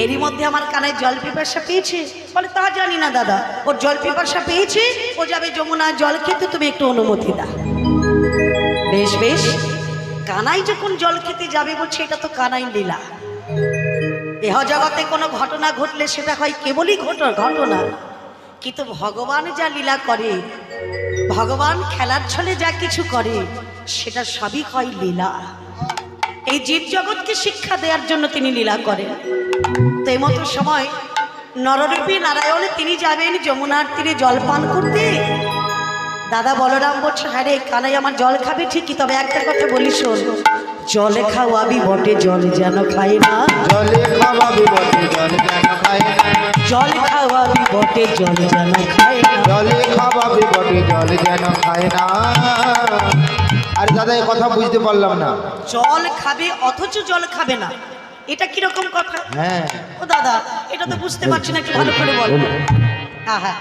এরই মধ্যে আমার কানাই জল পিপাসা পেয়েছে? বলে তা জানি না দাদা, ওর জল পিপাসা পেয়েছে, ও যাবে যমুনায় জল খেতে, তুমি একটু অনুমতি দাও। বেশ বেশ, কানাই যখন জল খেতে যাবে বলছে, এটা তো কানাই লীলা। এহ জগতে কোনো ঘটনা ঘটলে সেটা হয় কেবলই ঘটনা, কিন্তু ভগবান যা লীলা করে, ভগবান খেলার ছলে যা কিছু করে, সেটা সবই হয় লীলা। এই জীব জগৎকে শিক্ষা দেওয়ার জন্য তিনি লীলা করেন। তো এই মতো সময় নররূপী নারায়ণ তিনি যাবেন যমুনার তীরে জল পান করতে। দাদা বলরাম বলছে হ্যাঁ রে, কানাই আমার জল খাবে ঠিকই, তবে একটা কথা বলি শোন, জলে খাওয়াবি বটে জল যেন খাই না, জলে খাওয়াবি বটে জল যেন খায় না, জল খাওয়াবি বটে জল যেন খাই না, জলে খাওয়াবি বটে জল যেন খায় না। আরে দাদা এই কথা বুঝতে পারলাম না। জল খাবে অথচ জল খাবে না, এটা কিরকম কথা? হ্যাঁ, ও দাদা এটা তো বুঝতে পারছি না, একটু ভালো করে বল। হ্যাঁ,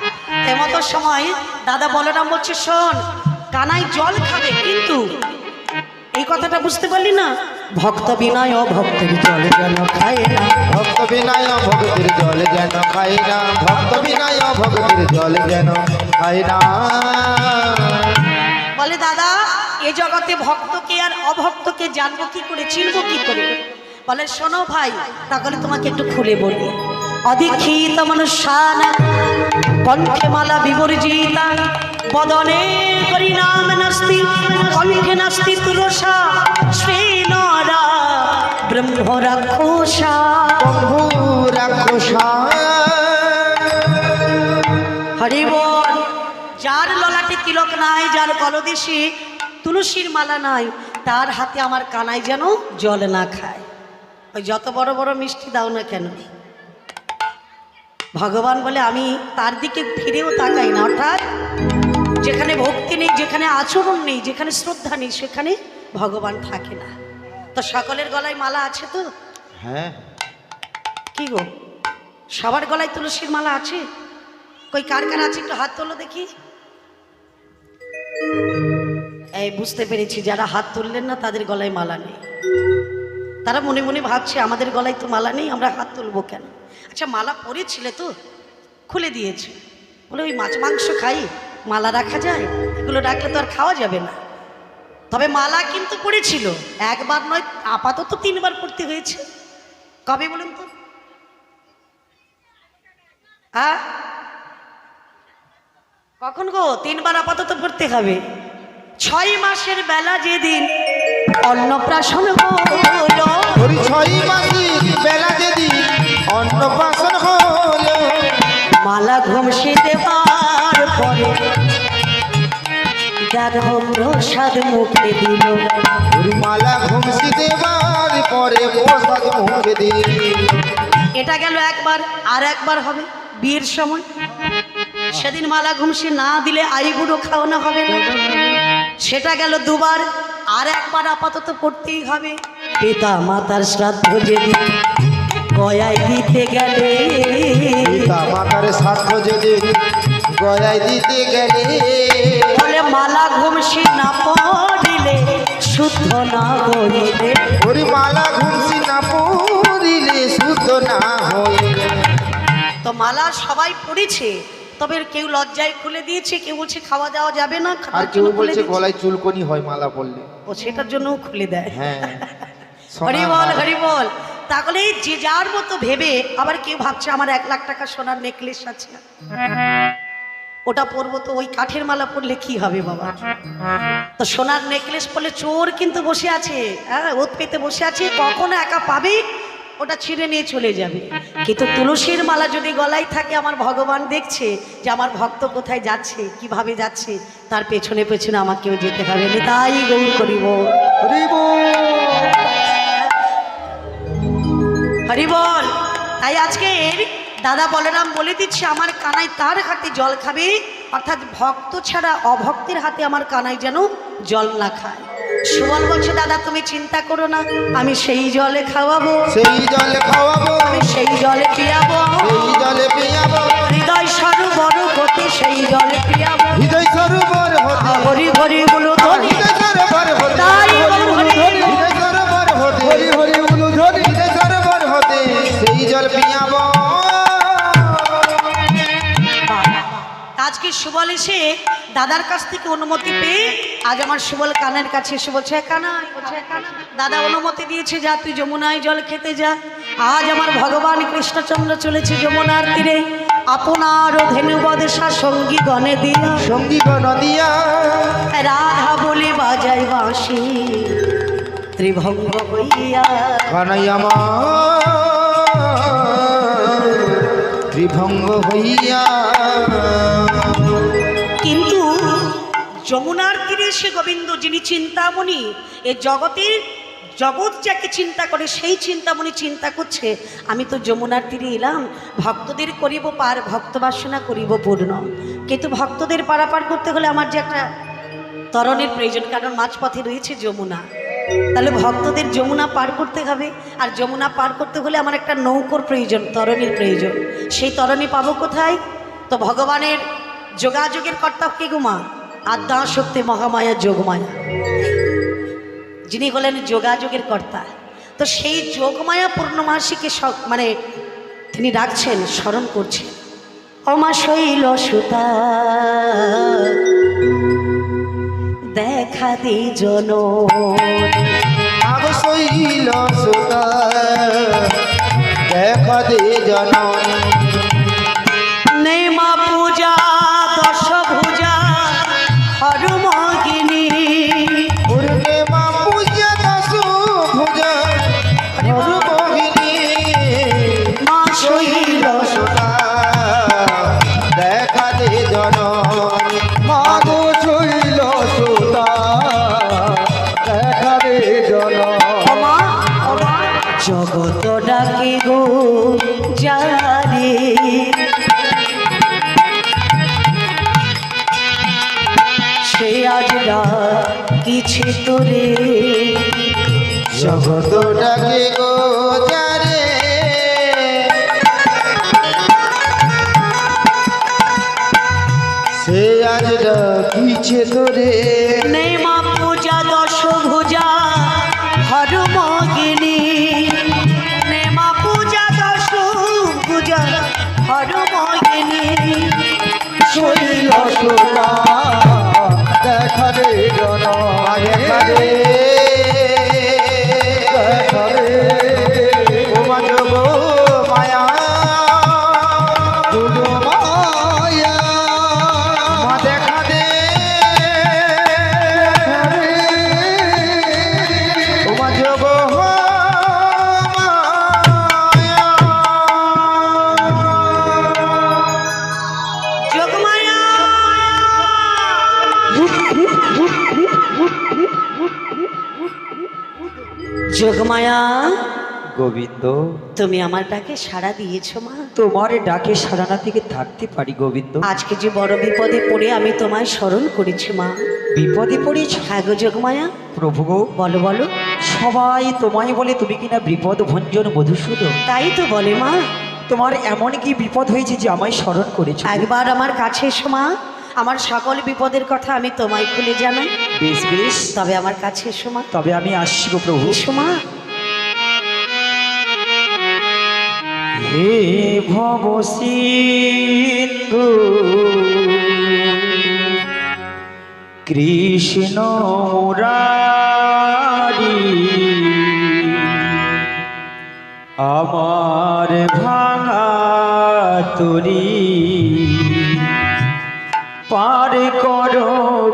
তেমতো সময় দাদা বলরাম বলছে শোন, কানাই জল খাবে, কিন্তু এই কথাটা বুঝতে পারলি না, ভক্ত বিনয় ভক্তের জল যেন খায় না, ভক্ত বিনয় ভক্তের জল যেন খায় না, ভক্ত বিনয় ভক্তের জল যেন খায় না। বলে দাদা এ জগতে ভক্তকে আর অভক্তকে জানবো কি করে, চিনবো কি করে? বলে শোনো ভাই, তাহলে তোমাকে একটু খুলে বলি। অদীক্ষিত মনুষ্যান কণ্ঠে মালা বিবর্জিতা, বদনে করি নাম নাস্তি, কণ্ঠে নাস্তি তুলসা, শ্রীনরা ব্রহ্ম রাক্ষসা, প্রভু রাক্ষসা। হরি বল। যার ললাটে তিলক নাই, যার গলদেশে তুলসীর মালা নাই, তার হাতে আমার কানাই যেন জল না খায়। ওই যত বড় বড় মিষ্টি দাও না কেন, ভগবান বলে আমি তার দিকে ফিরেও তাকাই না। অর্থাৎ যেখানে ভক্তি নেই, যেখানে আচরণ নেই, যেখানে শ্রদ্ধা নেই, সেখানে ভগবান থাকে না। তো সকলের গলায় মালা আছে তো? হ্যাঁ, কি গো, সবার গলায় তুলসীর মালা আছে? কই কার কার আছে একটু হাত তোলো দেখি। এই বুঝতে পেরেছি, যারা হাত তুললেন না তাদের গলায় মালা নেই। তারা মনে মনে ভাবছে আমাদের গলায় তো মালা নেই, আমরা হাত তুলবো কেন? আচ্ছা মালা পরেছিলে তো, খুলে দিয়েছে, বলে ওই মাছ মাংস খাই, মালা রাখা যায়? এগুলো রাখলে তো আর খাওয়া যাবে না। তবে মালা কিন্তু পড়েছিল, একবার নয় আপাতত 3 বার পড়তে হয়েছে। কবে বলুন তো? কখন গো? 3 বার আপাতত পড়তে হবে। 6 মাসের বেলা যেদিন অন্নপ্রাশন হলো, 6 মাসের বেলা যেদিন অন্নপ্রাশন হলো, মালা ঘুমসে দেওয়ার পরে দেখ দেখো প্রসাদ মুখে দিল। ওরে মালা ঘুমসি দেবার পরে প্রসাদ মুখে দিল। এটা গেল একবার, আর একবার হবে বিয়ের সময়। সেদিন মালা ঘুমসি না দিলে আইবুড়ো খাওয়ানো হবে না। সেটা গেল দুবার, আর একবার আপাতত করতেই হবে। পিতা মাতার শ্রাদ্ধ যেদিন গয়ায় দিতে গেলে, পিতা মাতার শ্রাদ্ধ যেদিন গয়ায় দিতে গেলে, বলে মালা ঘুমসি না পড়িলে শুদ্ধ না হইলে। ওরে মালা ঘুমসি না পড়িলে শুদ্ধ না হইলে। তো মালা সবাই পড়েছে, তবে কেউ লজ্জায় খুলে দিয়েছে, কেউ বলছে খাওয়া দাওয়া যাবে না, আর খাওয়ার কেউ জন্য খুলে বলছে দিয়েছে। গলায় চুলকনি হয় মালা পড়লে। ও সেটার জন্যও খুলে দেয়। হ্যাঁ হরি বল হরি বল। তাহলে যে যার মতো ভেবে, আবার কেউ ভাবছে আমার 1 লাখ টাকা সোনার নেকলেস আছে, ওটা পরবো, তো ওই কাঠের মালা পরলে কি হবে বাবা। তো সোনার নেকলেস পরলে চোর কিন্তু বসে আছে, হ্যাঁ ওত পেতে বসে আছে, কখনো একা পাবে ওটা ছিঁড়ে নিয়ে চলে যাবে। কিন্তু তুলসীর মালা যদি গলায় থাকে, আমার ভগবান দেখছে যে আমার ভক্ত কোথায় যাচ্ছে, কিভাবে যাচ্ছে, তার পেছনে পেছনে আমাকেও যেতে হবে। তাই গৌর করিব হরি বল। হরি বল। তাই আজকে দাদা বলরাম বলে দিচ্ছে, আমার কানাই তার হাতে জল খাবে, অর্থাৎ ভক্ত ছাড়া অভক্তের হাতে আমার কানাই যেন জল না খায়। সুবল বলছে, দাদা তুমি চিন্তা করো না, আমি সেই জলে খাওয়াবো, সেই জলে খাওয়াবো, আমি সেই জলে পিয়াবো, সেই জলে পিয়াবো, হৃদয় সরোবর হতে সেই জলে পিয়াবো। হৃদয় সরোবর হতে, হরি হরি বলো ধ্বনি, হৃদয় সরোবর হতে, তাই বলো হরি। হৃদয় সরোবর হতে, হরি হরি বলো ধ্বনি। হৃদয় সরোবর হতে সেই জল পিয়াবো। আজকে সুবল এসে দাদার কাছ থেকে অনুমতি পেয়ে আজ আমার সুবল কানের কাছে এসে বলছে, কানাই, বলছে কানাই, দাদা অনুমতি দিয়েছে, যা তুই যমুনায় জল খেতে যা। আজ আমার ভগবান কৃষ্ণচন্দ্র চলেছে যমুনার তীরে, আপনার ধেনুবদেশা সঙ্গী গণে দিয়া, সঙ্গী গণ দিয়া, রাধা বলে বাজাই বাঁশি ত্রিভঙ্গ হইয়া। কানাই আমার ত্রিভঙ্গ হইয়া। কিন্তু যমুনার তীরে সে গোবিন্দ, যিনি চিন্তামণি, এ জগতের জগৎ যাকে চিন্তা করে সেই চিন্তামণি চিন্তা করছে, আমি তো যমুনার তীরে এলাম, ভক্তদের করিব পার, ভক্ত বাসনা করিব পূর্ণ। কিন্তু ভক্তদের পারাপার করতে হলে আমার যে একটা তরণের প্রয়োজন, কারণ মাঝপথে রয়েছে যমুনা। তাহলে ভক্তদের যমুনা পার করতে হবে, আর যমুনা পার করতে হলে আমার একটা নৌকোর প্রয়োজন, তরণীর প্রয়োজন। সেই তরণী পাবো কোথায়? তো ভগবানের যোগাযোগের কর্তা কে গুমা? আদ্যা শক্তি মহামায়া যোগমায়া, যিনি হলেন যোগাযোগের কর্তা। তো সেই যোগমায়া পূর্ণমাসীকে মানে তিনি ডাকছেন, স্মরণ করছেন। অমা শৈল সুতা দেখা দি জন, শৈল সুতা দেখা দে জনন, নেমা পূজা দশ ভুজা হরমগিনী, পূর্ণে মা পূজা দশ ভুজা হরমোহিনী, মা শৈল সুতা দেখা দে জনন, মাগো শৈল সুতা দেখা রে জন। অমা অমা জগত ডাকে গো যারে, সে আজ ডাকিছে তোরে, জগত ডাকে গো যারে, সে আজ ডাকিছে তোরে, নেমা পূজা দশ ভুজা হরমগিনী, নেমা পূজা দশ ভুজা হরমগিনী, শৈল সুতা দেখা রে জন। দেখা রে, দেখা রে ওমা যোগ মায়া, যোগ মায়া। মা দেখা দে, ওমা যোগ যোগমায়া যোগমায়া, গোবিন্দ, তুমি আমার ডাকে সাড়া দিয়েছো মা। তোমার ডাকে সারা না থেকে থাকতে পারি গোবিন্দ। আজকে যে বড় বিপদে পড়ে আমি তোমায় স্মরণ করেছি মা। বিপদে পড়েছ? হ্যাঁ গো যোগমায়া। প্রভু গো, বলো বলো। সবাই তোমায় বলে তুমি কিনা বিপদ ভঞ্জন মধুসূদন। তাই তো বলে মা। তোমার এমন কি বিপদ হয়েছে যে আমায় স্মরণ করেছো? একবার আমার কাছে এসো মা, আমার সকল বিপদের কথা আমি তোমায় খুলে জানাই। বেশ বেশ, তবে আমার কাছে এসো মা। তবে আমি আসছি গো প্রভু। এসো মা। হে ভব সিন্ধু কৃষ্ণ মুরারি, আমার ভাঙা তরি পার করো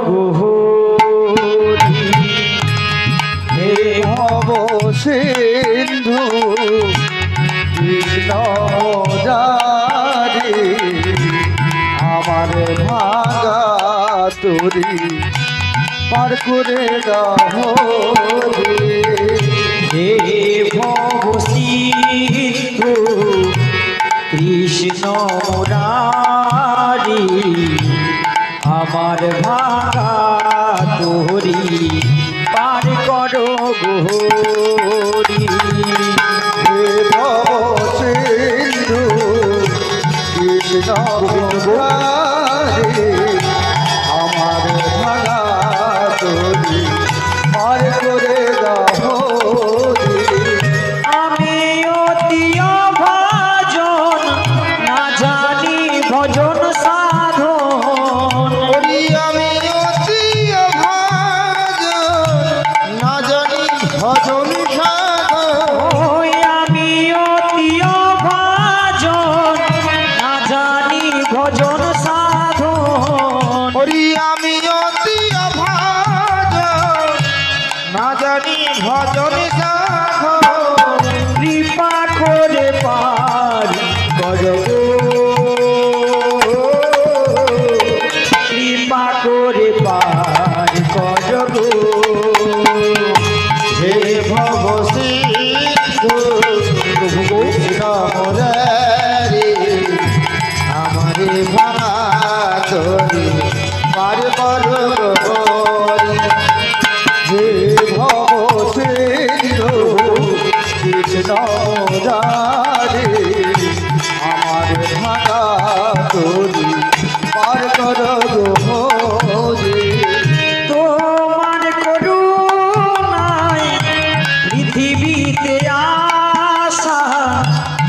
গোহরি। হে ভব সিন্ধু কৃষ্ণ মুরারি, আমার ভাঙা তরি পার করে দাও রে। হে ভব সিন্ধু কৃষ্ণ মুরারি, আমার ভাঙা তরি পার করো গোহরি। হে ভব সিন্ধু কৃষ্ণ মুরারি, আমার ভাঙা তরি পার করে দাও রে। আমি অতি অভাজন, না জানি ভজন সাধন। ওরে আমি অতি অভাজন, না জানি ভজন সাধন। ওই আমি অতি অভাজন, না জানি ভজন সাধন। ওরে আমি অতি অভাজন, না জানি ভজন সাধন। কৃপা করে পার করো, কৃপা করে পার করো। হে ভব সিন্ধু কৃষ্ণ মুরারি, আমারে ভাঙা তরি পার করো গোহরি। হে ভব সিন্ধু কৃষ্ণ মুরারি, আমার ভাঙা তরি পার করো গোহরি। তোমার করুণায় পৃথিবীতে আসা,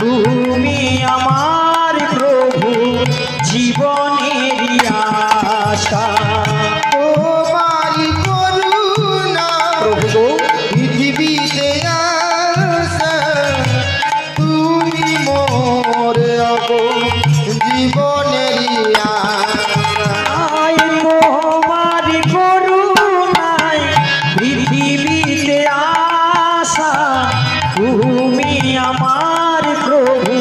তুমি আমার প্রভু জীবনের আশা। তোমারি করুণা প্রভু পৃথিবীতে আসা, তুমি মোর জীবনেরই আশা। আয় তোমার করুণায় পৃথিবীতে আসা, তুমি আমার প্রভু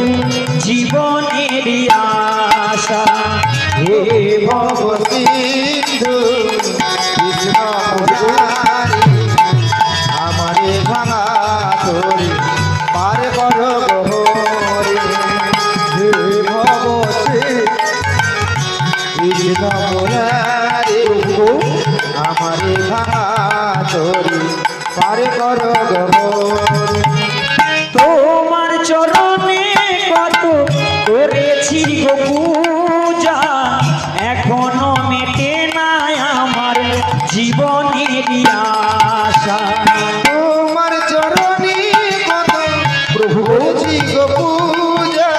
জীবনের আশা। হে ভব সিন্ধু কৃষ্ণ মুরারি, আমারে ভাঙা তরি পার করো গোহরি। হে ভব কৃষ্ণ মুরারি, আমারে ভাঙা তরি পার করো গোহরি। তোমার চরণে কত করেছি গো পূজা, এখনো মেটে নাই আমার জীবনের আশা। তোমার চরণে কত প্রভু বুঝি গো পূজা,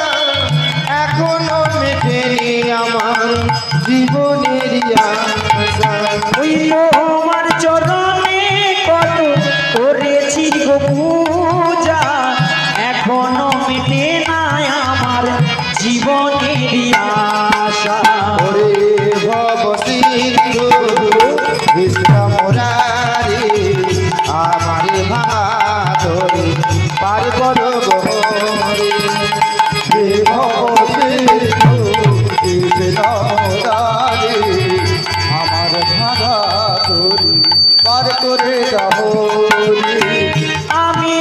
এখনো মেটেনি আমার জীবনের আশা। ওই তোমার চরণে কত করেছি গো পূজা, এখনো মেটে নাই আমার জীবনের আশা। ওরে ভব সিন্ধু কৃষ্ণ মুরারি, আমারে ভাঙা তরি পার করো গোহরি। হে ভব সিন্ধু কৃষ্ণ মুরারি, আমার ভাঙা তরি পার করে দাও রে। আমি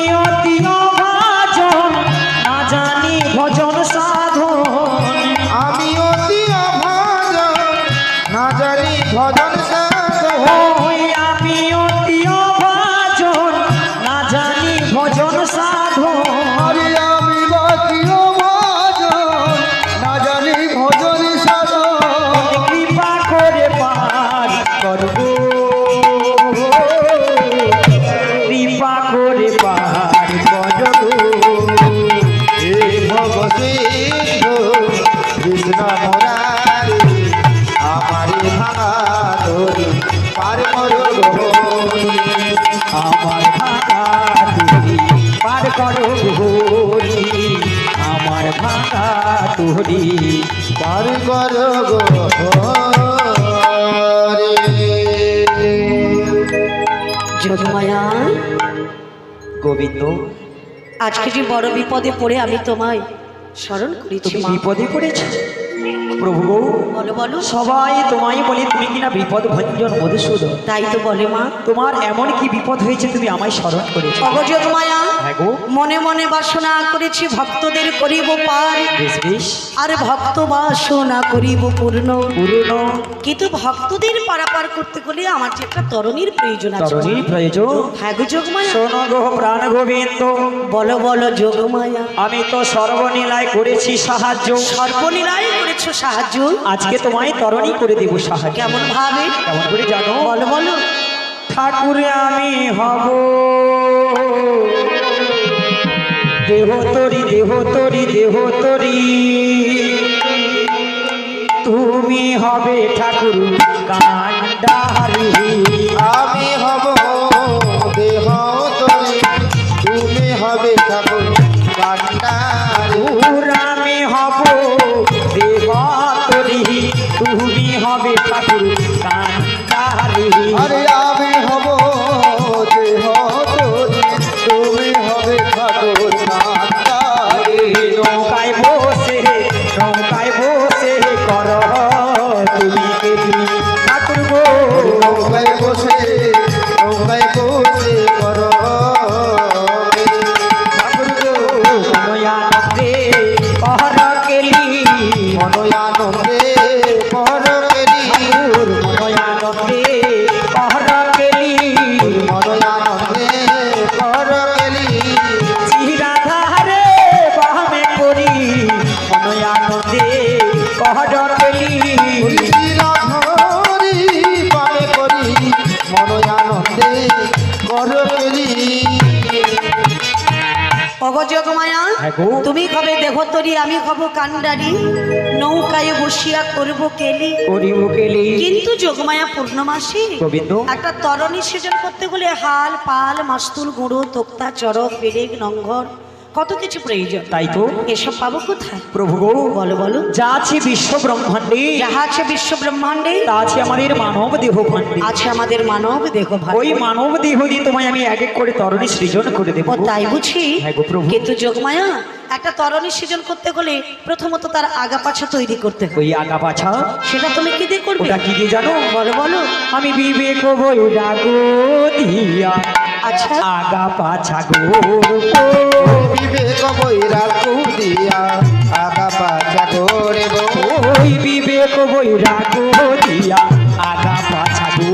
করো ঘোরি আমার ভাঙা তোরি পার করো গো যোগমায়া, গোবিন্দ আজকে যে বড় বিপদে পড়ে আমি তোমায় স্মরণ করেছি তুমি মা। বিপদে পড়েছো প্রভু গো। বলো বলো। সবাই তোমায় বলে তুমি কিনা বিপদ ভঞ্জন মধুসূদন, তাই তো বলে মা। তোমার এমন কি বিপদ হয়েছে তুমি আমায় স্মরণ করেছো? অগো যোগমায়া, হ্যাঁ গো। মনে মনে বাসনা করেছি ভক্তদের করিব পার, বেশ বেশ আর ভক্ত বাসনা করিব পূর্ণ। পুরনো কিন্তু ভক্তদের পারাপার করতে গেলে আমার যে একটা তরণীর প্রয়োজন আছে। তরণীর প্রয়োজন। হ্যাঁ গো যোগমায়া। শোনো গো প্রাণ গোবিন্দ, বলো বলো যোগমায়া। আমি তো সর্বনীলায় করেছি সাহায্য, সর্বলীলায় করেছো সাহায্য, আজকে তোমায় তরণী করে দেব সাহায্য। কেমন ভাবে? কেমন করে জানো? বলো বলো। ঠাকুরে আমি হব দেহ তরি দেহ তরি দেহ তরি, তুমি হবে ঠাকুর কান্ডারি। আমি হব দেহ তরি, তুমি হবে ঠাকুর কান্ডারি। আমি হব দেহ তরি, তুমি হবে ঠাকুর কান্ডারি। আরে আমি হব দেহ তরি, তুমি হবে ঠাকুর কান্ডারি। নৌকায় বসে কর তুমি কেলি ঠাকুর গো। নৌকায় বসে করো ঠাকুর গো মনোয়ানন্দে কর কেলি, মনোয়ানন্দে পর কেলি, ঠাকুর মনোয়ানন্দে কর কেলি। মনোয়ানন্দে পর কেলি। চিরাধারে বামে করি মনোয়ানন্দে কর কেলি। শ্রীরাধরি পানে করি মনোয়ানন্দে কর কেলি। অগো যোগমায়া, হ্যাঁ গো। তুমি কবে দেহতরি, আমি হব কান্ডারি, নৌকায় বসিয়া করব কেলি। করিব কেলি। কিন্তু যোগমায়া পূর্ণমাসী গোবিন্দ একটা তরণী সৃজন করতে গেলে হাল পাল মাস্তুল গুঁড়ো তোক্তা চরক পেরেক নঙ্গর কত কিছু প্রয়োজন। তাই তো এসব পাবো কোথায়? প্রভু গো, বলো বলো। যা আছে বিশ্ব ব্রহ্মাণ্ডে যাহা আছে বিশ্ব ব্রহ্মাণ্ডে, তা আছে আমাদের মানব দেহ ভাণ্ডে। আছে আমাদের মানব দেহ ভাণ্ডে। ওই মানব দেহ দিয়ে তোমায় আমি এক এক করে তরণী সৃজন করে দেবো। ও তাই বুঝি। হ্যাঁ গো প্রভু। কিন্তু যোগমায়া, একটা তরণী সৃজন করতে গেলে প্রথমত তার আগা পাছা তৈরি করতে হবে। ওই আগা পাছা সেটা তুমি কি দিয়ে করবে? ওটা কি দিয়ে জানো? বলো বলো। আমি বিবেক বইরা গো দিয়া আচ্ছা। আগা পাছা গো। বিবেক বৈরা দিয়া আগা পাছা করব। ওই বিবেক বইরা গো দিয়া আগা পাছা গো।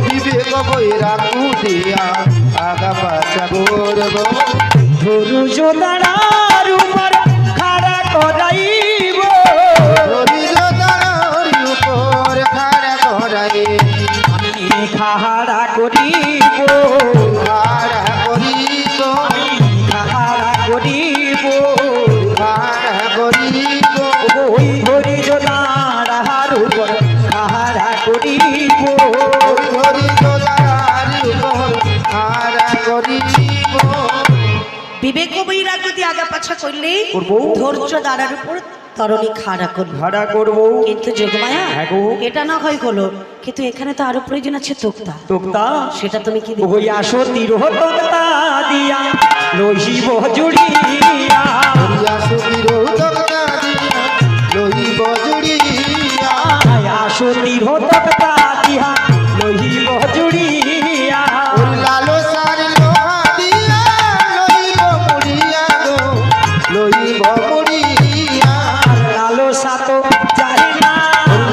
বিবেক বৈরা দিয়া আগা পাছা করব। ধরু জোদার উপর খাড়া করাইব, হরিদার উপর খাড়া করাই আমি খাড়া করিব, খাড়া করিব, আমি খাড়া করিব। খাড়া করিব। ওই ধরি জোদার উপর খাড়া করিব। হরিদার উপর খাড়া করিব। বিবেক বৈরাগ যদি আগা পাছা করলে করবো। ধৈর্য দ্বারার উপর তরণী খাড়া করবে। খাড়া করবো। কিন্তু যোগমায়া, হ্যাঁ গো। এটা না হয় হলো, কিন্তু এখানে তো আরো প্রয়োজন আছে তোক্তা। তোক্তা সেটা তুমি কি দিবে? ওই আসো তিরহ তোক্তা দিয়া লইব জুড়িয়া। হরিয়া সুবীর তক্তা দিয়া লইব জুড়িয়া। আসো তিরহ তোক্তা দিয়া লইব জুড়িয়া। লালো সার লোহা দিয়া লইব মুড়িয়া গো, লইব মুড়িয়া। লালো সাতো যাহে না,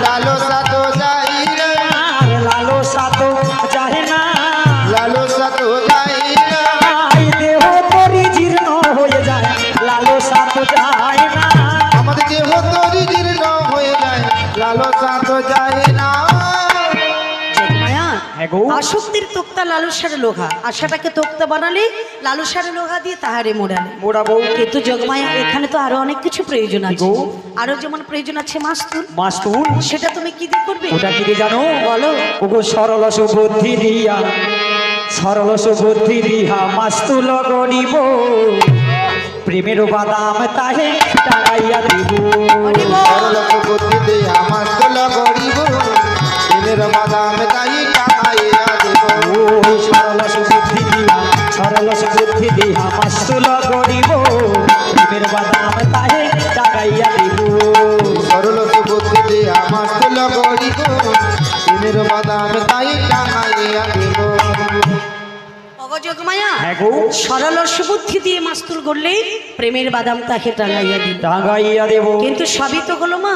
লালো সাতো যাই না, লালো সাতো যাহে না। লালো সাতো যাই না। আই দেহ পরি জীর্ণ হয়ে যায়, লালো সাতো যায় না। আমাদের দেহ তরি জীর্ণ হয়ে যায়, লালো সাতো যায় না। যোগমায়া, হ্যাঁ গো। আসক্তির তোক্তা লালসার লোহা, আশাটাকে তোক্তা বানালে লালসার লোহা দিয়ে তাহারে মোড়ালে। মোড়াবো। কিন্তু যোগমায়া, এখানে তো আরো অনেক কিছু প্রয়োজন আছে। গো। আরো যেমন প্রয়োজন আছে মাস্তুল, মাস্তুল। সেটা তুমি কি দিয়ে করবে? ওটা কি রে জানো? বলো। ওগো সরল সুবুদ্ধি দিয়া সরল সুবুদ্ধি দিহা মাস্তুল গরিব প্রেমের বাদাম তাহে টাঙাইয়া দিব সরল বুদ্ধি দিয়া মাস্তুল গরিব প্রেমের বাদাম তাই টাঙাইয়া দেব ওই সরল সুবুদ্ধি দিহা মাস্তুল গরিব প্রেমের বাদাম তাহে টাঙাইয়া দিব সরল বুদ্ধি দিয়া মাস্তুল গরিব প্রেমের বাদাম তাই টাঙাইয়া দেব অগযোগমায়া হ্যাঁ গো সরল সুবুদ্ধি দিয়ে মাস্তুল করলেই প্রেমের বাদাম তাকে টাঙাইয়া দিল। টাঙাইয়া দেব কিন্তু সবই তো হলো মা,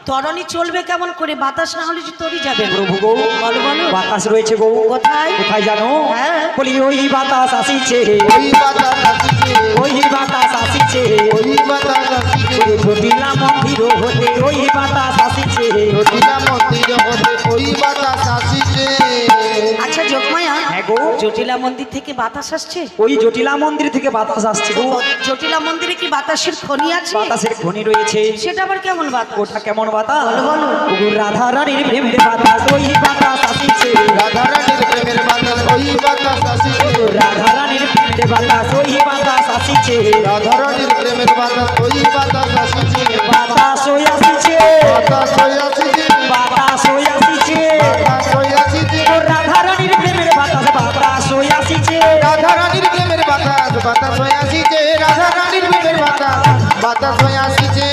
তরণী চলবে কেমন করে? বাতাস না হলে যে তরি যাবে না। প্রভু গো বলো বলো বাতাস রয়েছে গো কোথায়? কোথায় জানো? হ্যাঁ। বলি ওই বাতাস আসিছে ওই বাতাস আসিছে ওই বাতাস আসিছে ওই বাতাস আসিছে জটিলা মন্দির হতে ওই বাতাস আসিছে জটিলা মন্দির হতে ওই বাতাস আসিছে আচ্ছা যোগমায়া, হ্যাঁ গো জটিলা মন্দির থেকে বাতাস আসছে? ওই জটিলা মন্দির থেকে বাতাস আসছে গো জটিলা মন্দিরে কি বাতাসের খনি আছে? বাতাসের খনি রয়েছে সেটা আবার কেমন বাতাস? ওটা কেমন বাতাস? বলো, বলো। ওগো রাধা রানীর প্রেমের বাতাস ওই বাতাস আসিছে রাধারানীর প্রেমের বাতাস ওই বাতাস আসিছে রাধা রানীর প্রেমের বাতাস ওই বাতাস আসিছে রাধারানীর প্রেমের বাতাস ওই বাতাস আসিছে বাতাস ওই আসিছে বাতাস ওই আসিছে বাতাস ওই আসিছে বাতাস ওই আসিছে ও রাধা রানীর প্রেমের বাতাস বাতাস ওই আসিছে রাধারানীর প্রেমের বাতাস বাতাস ওই আসিছে রাধারানীর প্রেমের বাতাস বাতাস ওই আসিছে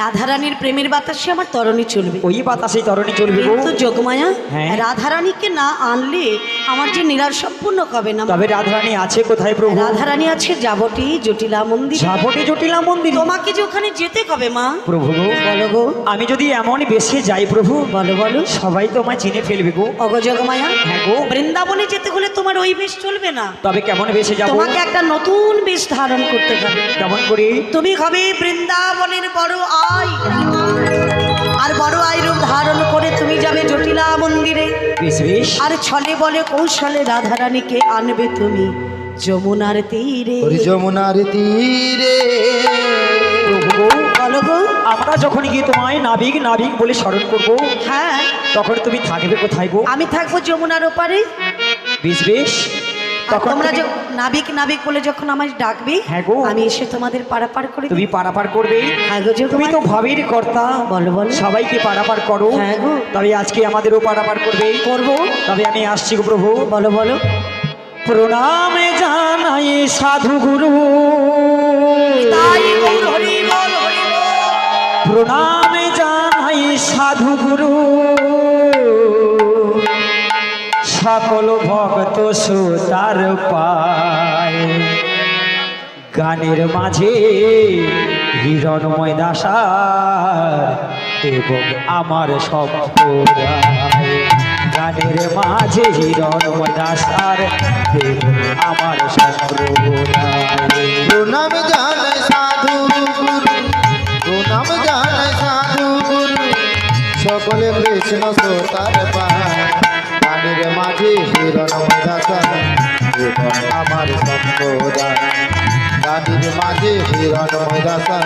রাধারানীর প্রেমের বাতাসে আমার তরণী চলবে। ওই বাতাসে তরণী চলবে গো কিন্তু যোগমায়া, হ্যাঁ। রাধারানীকে না আনলে আমার যে নিরাশ সম্পূর্ণ হবে না। তবে রাধারানী আছে কোথায় প্রভু? রাধারানী আছে যাবটি জটিলা মন্দির। ঝাপটে জটিলা মন্দির তোমাকে যে ওখানে যেতে হবে মা। প্রভু গো বলো গো আমি যদি এমন বেশে যাই প্রভু বলো বলো সবাই তো আমায় চিনে ফেলবে গো অগযোগমায়া, হ্যাঁ গো বৃন্দাবনে যেতে হলে তোমার ওই বেশ চলবে না। তবে কেমন বেশে যাবো? তোমাকে একটা নতুন বেশ ধারণ করতে হবে। কেমন করে? তুমি হবে বৃন্দাবনের বড় আই, আর বড় আই রূপ ধারণ করে তুমি যাবে জটিলা মন্দিরে। বেশ বেশ আর ছলে বলে কৌশলে রাধারানীকে আনবে তুমি যমুনার তীরে। ওই যমুনার তীরে প্রভু গো বলো গো আমরা যখন গিয়ে তোমায় নাবিক নাবিক বলে স্মরণ করব হ্যাঁ, তখন তুমি থাকবে কোথায় গো? আমি থাকবো যমুনার ওপারে। বেশ বেশ আর তখন তোমরা তুমি- নাবিক নাবিক বলে যখন আমায় ডাকবে হ্যাঁ গো। আমি এসে তোমাদের পারাপার করে তুমি দেব। পারাপার করবে হ্যাঁ গো যোগমায়া। তুমি তো ভাবের কর্তা বলো বলো সবাইকে পারাপার করো হ্যাঁ গো। তবে আজকে আমাদেরও পারাপার করবে করবো। তবে আমি আসছি গো প্রভু বলো বলো প্রণামে জানাই সাধু গুরু তাই গৌর হরি বল হরি বল। প্রণামে জানাই সাধু গুরু সকল ভক্ত সুতার পায় গানের মাঝে হিরণময় দাসার এবং আমার সম্প্রদায় গানের মাঝে হিরণময় দাসার এবং আমার সম্প্রদায় প্রণাম জানাই সাধু গুরু প্রণাম জানাই সাধু গুরু সকলে কৃষ্ণ শ্রোতার পায় গানের মাঝে হিরণময় দাসা এবং আমার সম্প্রদায় গানের মাঝে হিরণময় দাসা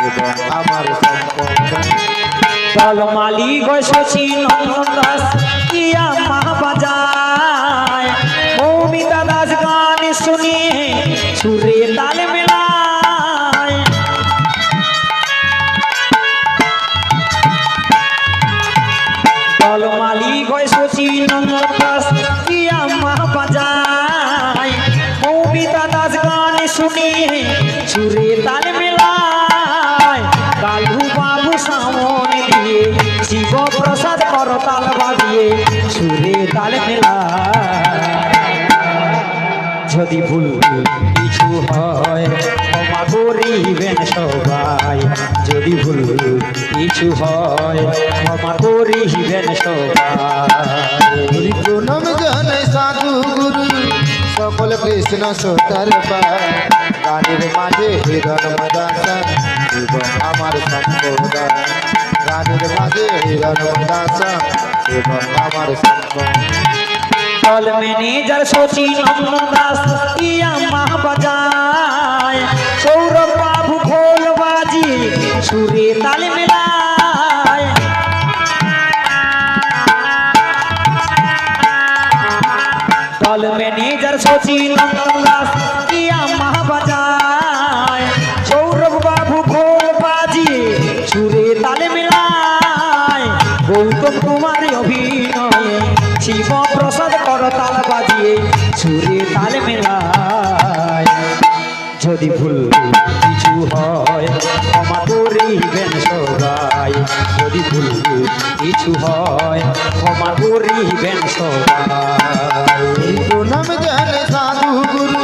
এবং আমার সম্প্রদায় দলমালি গয় শশী নন্দন দাস ইয়া মহাবাজায় মৌমিতা দাস গান শুনিয়ে সুরে তাল মেলায় দলমালি গয় শশী নন্দন দাস ইয়া মহাবাজায় মৌমিতা দাস গান শুনিয়ে সুরে তাল মেলায় কালু বাবু সামনে দিয়ে শিব প্রসাদ করতাল বাজিয়ে সুরে তাল মেলায় যদি ভুল কিছু হয় ক্ষমা করিবেন সবাই যদি ভুল কিছু হয় ক্ষমা করিবেন সবাই প্রণাম জানাই সাধু গুরু সকল কৃষ্ণ শ্রোতার পায় গানের মাঝে হিরণময় দাসা এবং আমার সম্প্রদায় গানের মাঝে হিরণময় দাসা এবং আমার সম্প্রদায় দল ম্যানেজার শশী নন্দন দাস ইয়া মহাবাজায় সৌরভ বাবু খোল বাজি সুরে তাল মেলায় হল ম্যানেজার সচিন নন্দন দাস ইয়া মহাবাজায় সৌরভ বাবু খোল বাজিয়ে সুরে তালে মিলায় গৌতম কুমার অভিনয়ে শিব প্রসাদ করতাল বাজিয়ে সুরে তালে মিলায় যদি ভুল কিছু হয় ক্ষমা করিবেন সবাই যদি ভুল কিছু হয় ক্ষমা করিবেন সবাই প্রণাম জানে সাধু গুরু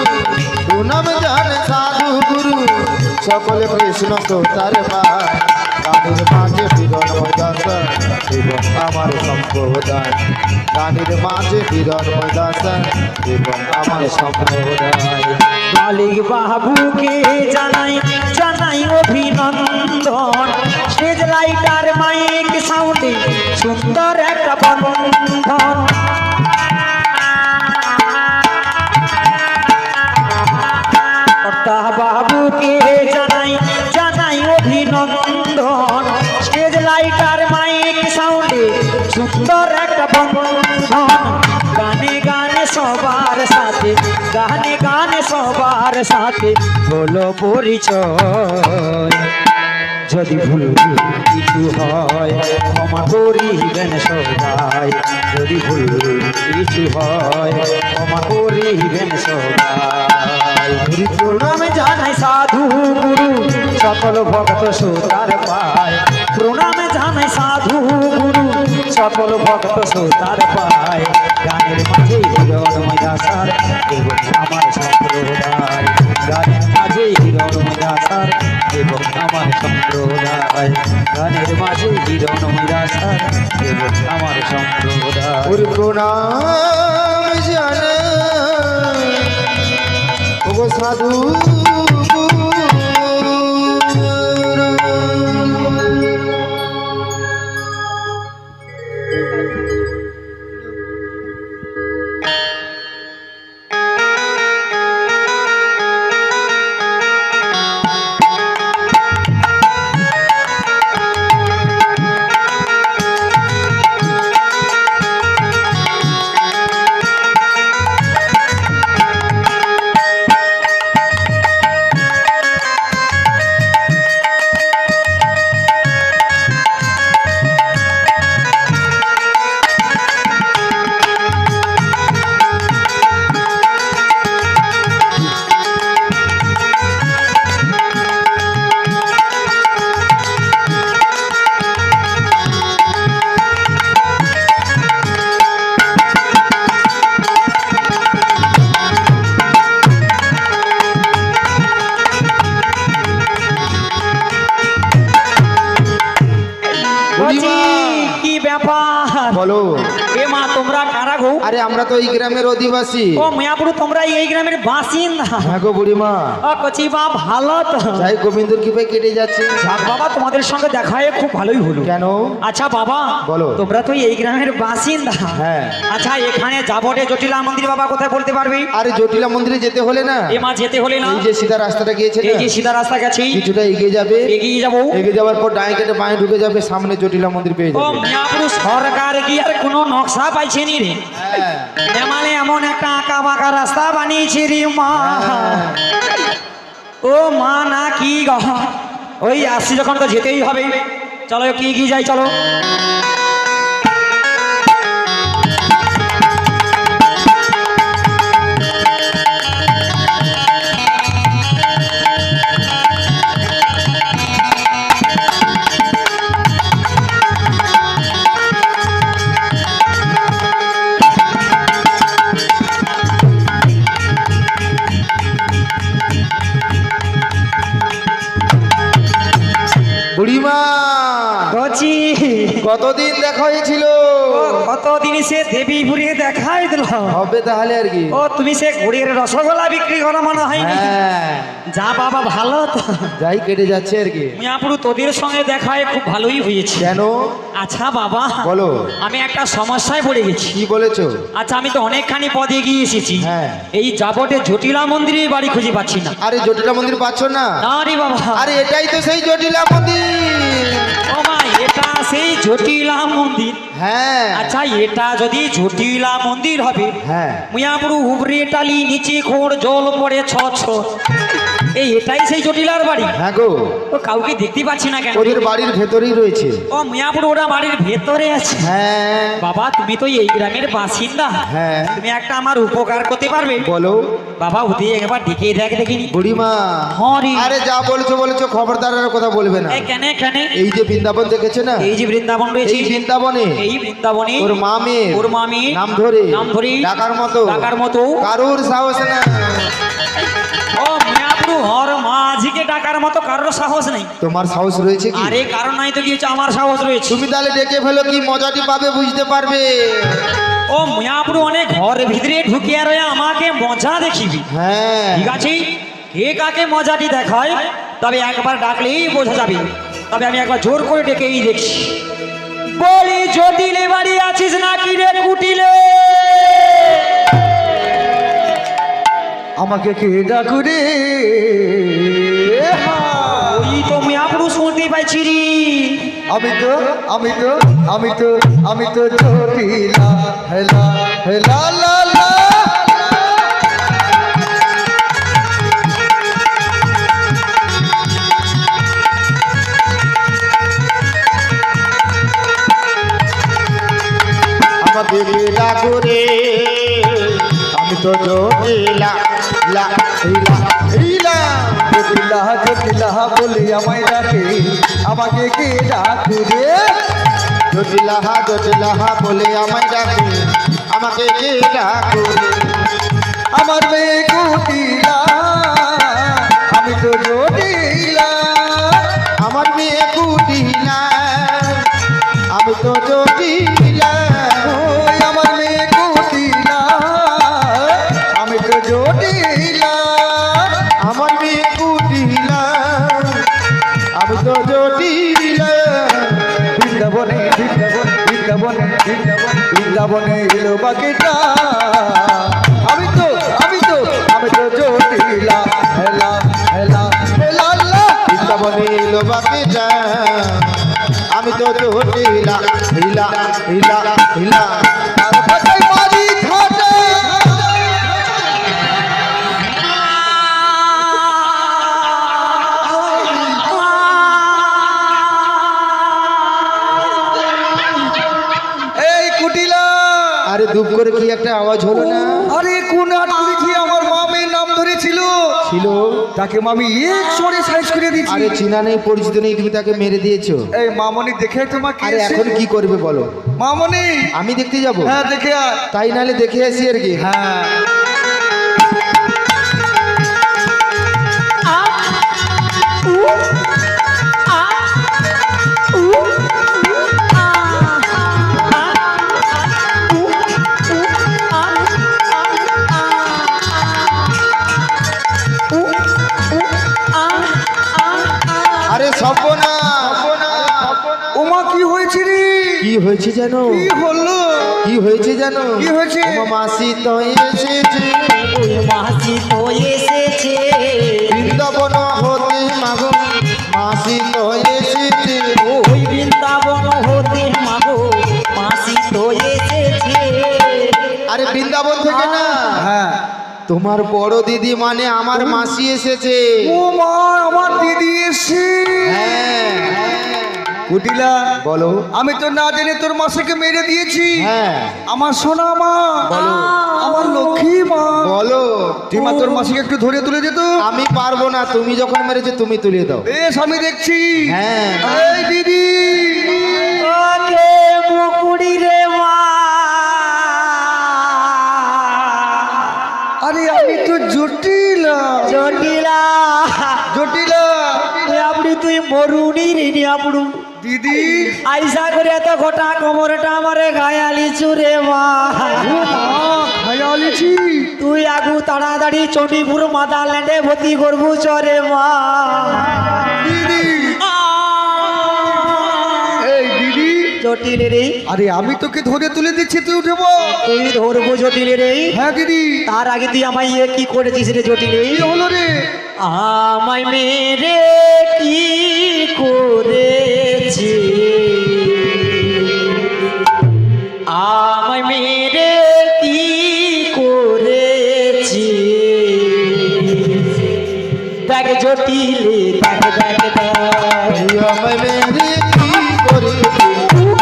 প্রণাম জানে সাধু গুরু সকলে কৃষ্ণ তার পায় গানের মাঝে বিরণ দাস এবং আমার সম্প্রদায় গানের মাঝে বিরণ দাস এবং আমার সম্প্রদায় মালিক বাবুকে জানাই জানাই অভিনন্দন স্টেজ লাইটার মাইক সাউন্ডে সুন্দর একটা বন্ধন কর্তা বাবুকে জানাই জানাই অভিনন্দন স্টেজ লাইটার মাইক সাউন্ডে সুন্দর একটা বন্ধন গানে গানে সবার সাথে গানে গানে সবার সাথে হলো পরিচয় যদি ভুল কিছু হয় ক্ষমা করিবেন সবাই যদি ভুল কিছু হয় ক্ষমা করিবেন সবাই প্রণাম জানাই সাধু গুরু সকল ভক্ত সুতার পায় প্রণাম জানাই সাধু গুরু সকল ভক্ত সুতার পায় গানের মাঝে হিরণময় দাসার এবং আমার সম্প্রদায় গানের মাঝে হিরণময় দাসার এবং আমার সম্প্রদায় গানের মাঝে হিরণময় দাসার এবং আমার সম্প্রদায় প্রণাম জানে ও সাধু কি ব্যাপার বলো এ মা তোমরা কারা গো আরে আমরা তো এই গ্রামের অধিবাসী ও মিয়াপুর তোমরা এই গ্রামের বাসিন্দা হ্যাঁ গো বুড়িমা ও কচি বা ভালো তো যাই গোবিন্দর কৃপায় কেটে যাচ্ছে যাক বাবা তোমাদের সঙ্গে দেখা হয়ে খুব ভালোই হলো কেন আচ্ছা বাবা বলো। তোমরা তো এই গ্রামের বাসিন্দা হ্যাঁ। আচ্ছা এখানে যাবটে জটিলা মন্দির বাবা কোথায় বলতে পারবি আরে জটিলা মন্দিরে যেতে হলে না এ মা যেতে হলে না এই যে সিধা রাস্তাটা গিয়েছে এই না যে সিধা রাস্তা গেছি কিছুটা এগিয়ে যাবে এগিয়ে যাবো এগিয়ে যাওয়ার পর ডাইন কেটে বাঁয়ে ঢুকে যাবে সামনে জটিলা মন্দির পেয়ে ও যাবে মিয়াপুর সরকার কি আর কোনো নকশা পাইছে নি রে হ্যাঁ। মানে এমন একটা আঁকা বাঁকা রাস্তা বানিয়েছে রে মা ও মা না কি গো ওই আসছি যখন তো যেতেই হবে চলো কি কি যাই চলো বুড়িমা বলছি কতদিন দেখা হয়েছিল ও কতদিন সে দেবীপুরে দেখাই দিল হবে তাহলে আর কি ও তুমি সে গুড়ের রসগোল্লা বিক্রি করো মনে হয়নি হ্যাঁ যা বাবা ভালো তো যাই কেটে যাচ্ছে আর কি মিয়াপুর তোদের সঙ্গে দেখায় খুব ভালোই হয়েছে কেন আচ্ছা বাবা বলো। আমি একটা সমস্যায় পড়ে গেছি কি বলেছো আচ্ছা আমি তো অনেকখানি পদে এগিয়ে এসেছি হ্যাঁ। এই যাবটে জটিলা মন্দিরে বাড়ি খুঁজে পাচ্ছি না আরে জটিলা মন্দির পাচ্ছ না না রে বাবা আরে এটাই তো সেই জটিলা মন্দির ও মা এটা সেই জটিলা মন্দির। হ্যাঁ আচ্ছা এটা যদি জটিলা মন্দির হবে, হ্যাঁ মুয়াপুরু উপরে টালি নিচে খোঁড় জল পড়ে ছ ছ, এটাই সেই জটিলার বাড়ি? হ্যাঁ গো, ও কাউকে দেখতে পাচ্ছি না কেন? ওদের বাড়ির ভেতরেই রয়েছে। ও মুয়াপুরু ওরা বাড়ির ভেতরে আছে। হ্যাঁ বাবা তুমি তো এই গ্রামের বাসিন্দা, হ্যাঁ তুমি একটা আমার উপকার করতে পারবে? বলো বাবা ওদের একবার ডেকে দেখিনি। বুড়িমা। হরি আরে যা বলেছো খবরদারের কথা বলবে না। কেন কেন? এই যে বৃন্দাবন দেখেছে না, এই যে বৃন্দাবন রয়েছে, এই বৃন্দাবনে এই বৃন্দাবনে ওর মামের ওর মামি নাম নাম ধরে ডাকার মতো কারুর সাহস না। ও মুয়াপুরু ওর মাঝিকে ডাকার মতো কারোর সাহস নেই। তোমার সাহস রয়েছে কি? আরে কারণ নাই তো কি হচ্ছে, আমার সাহস রয়েছে। তুমি তাহলে ডেকে ফেলো, কি মজাটি পাবে বুঝতে পারবে। ও মুয়াপুরু অনেক ঘর ভিতরে ঢুকিয়ে রয়ে আমাকে মজা দেখিবি। হ্যাঁ ঠিক আছে, কে কাকে মজাটি দেখায় তবে একবার ডাকলেই বোঝা যাবে। তবে আমি একবার জোর করে ডেকেই দেখছি। বলি জটিলে বাড়ি আছিস নাকি রে কুটিলে? আমাকে কে ডাকু রে? ওই তো মুয়াপুরু শুনতে পাইছি রে। আমি তো জটিলা হেলা হেলা লা লা। আমাকে ডাকো রে, আমি তো জটিলা লা হিলা হিলা। জটিলা বলি আমায় ডাকে, আমাকে কে ডাকু রে? জটিলা বলে আমায় ডাকে, আমাকে কে ডাকো রে? আমার মেয়ে কুটিলা, আমি তো জটিলা। আমার মেয়ে কুটিলা, আমি তো জটিলা। ওই আমার মেয়ে কুটিলা, আমি তো জটিলা। আমার মেয়ে কুটিলা, আমি তো জটিলা। বৃন্দাবনে এলো বাকিটা, আমি তো জটিলা হেলা হেলা হেলা লা। বৃন্দাবনে এলো বাকিটা, আমি তো জটিলা হিলা হিলা হিলা। আর বাজাই মারি ঘাটে, এই কুটিলা। আরে দুপ করে কি একটা আওয়াজ হলো না? আরে কোন আটকুড়ি আমার মামের নাম ধরেছিল, ছিল তাকে মামি এক সরে সাইজ করে দিয়েছি। আরে চিনা নেই পরিচিত নেই, তুমি তাকে মেরে দিয়েছো। এই মামনি দেখে তোমাকে আরে এখন কি করবে বলো? মামনি আমি দেখতে যাব? হ্যাঁ দেখে আয়। তাই নালে দেখে আসি আর কি। হ্যাঁ আরে সপনা, ওমা কি হয়েছে রে? কি হয়েছে জানো? কি হলো? কি হয়েছে জানো? কি হয়েছে? ওমা মাসি তো এসেছে, ওই মাসি তো এসেছে, বৃন্দাবন হতে মাগো মাসি তো এসেছে। ওই বৃন্দাবন হতে মাগো মাসি তো এসেছে। আরে বৃন্দাবন থেকে না, হ্যাঁ তোমার বড় দিদি মানে আমার মাসি এসেছে। ও মা, আমার দিদি এসে। হ্যাঁ কুটিলা বলো। আমি তো না জেনে তোর মাসিকে মেরে দিয়েছি। হ্যাঁ আমার সোনা মা, বলো। আমার লক্ষ্মী মা, বলো। তুই মা তোর মাসিকে একটু ধরে তুলে যেত। আমি পারবো না, তুমি যখন মেরেছো তুমি তুলে দাও। বেশ আমি দেখছি। হ্যাঁ এই দিদি, ওকে মুকুড়ি রে মা, আরে আমি তো জটিলা জটিলা জটিলা। আপনি তুই মরুনি রে আপড়ু দিদি আইসা করে এত গোটা কোমরটা আমারে গায়ালি চুরে মা। ও মা, খায়ালিছি। তুই আগু তাড়াতাড়ি চণ্ডীপুর মাথা ল্যান্ডে ভর্তি করবু চরে মা। দিদি, এই দিদি, জটিল রে, আরে আমি তোকে ধরে তুলে দিচ্ছি, তুই উঠে বল। তুই ধরবো জটিল রে। হ্যাঁ দিদি, তার আগে তুই আমায় কি করেছিস রে জটিল? কি হলো রে? আমায় মেরে কি করেছি? এক জটিলে দেখ দেখ দেখ আমায় মেরে কি করেছে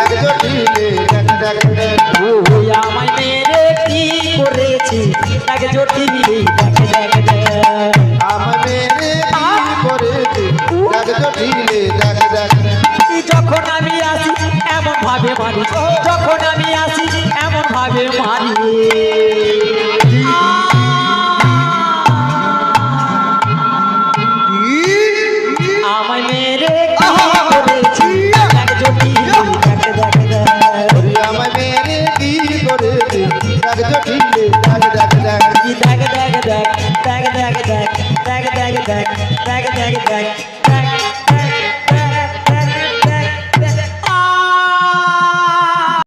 এক জটিলে দেখ দেখ দেখ ওই আমায় মেরে কি করেছে এক জটিলে দেখ দেখ দেখ আমায় মেরে কি করেছে এক জটিলে দেখ দেখ দেখ যখন আমি আসি এমন ভাবে মারি যখন আমি আসি এমন ভাবে মারি আমায় মেরে কি করেছি এক জটিলে দেখ দেখ দেখ আমায় মেরে কি করেছে এক জটিলে দেখ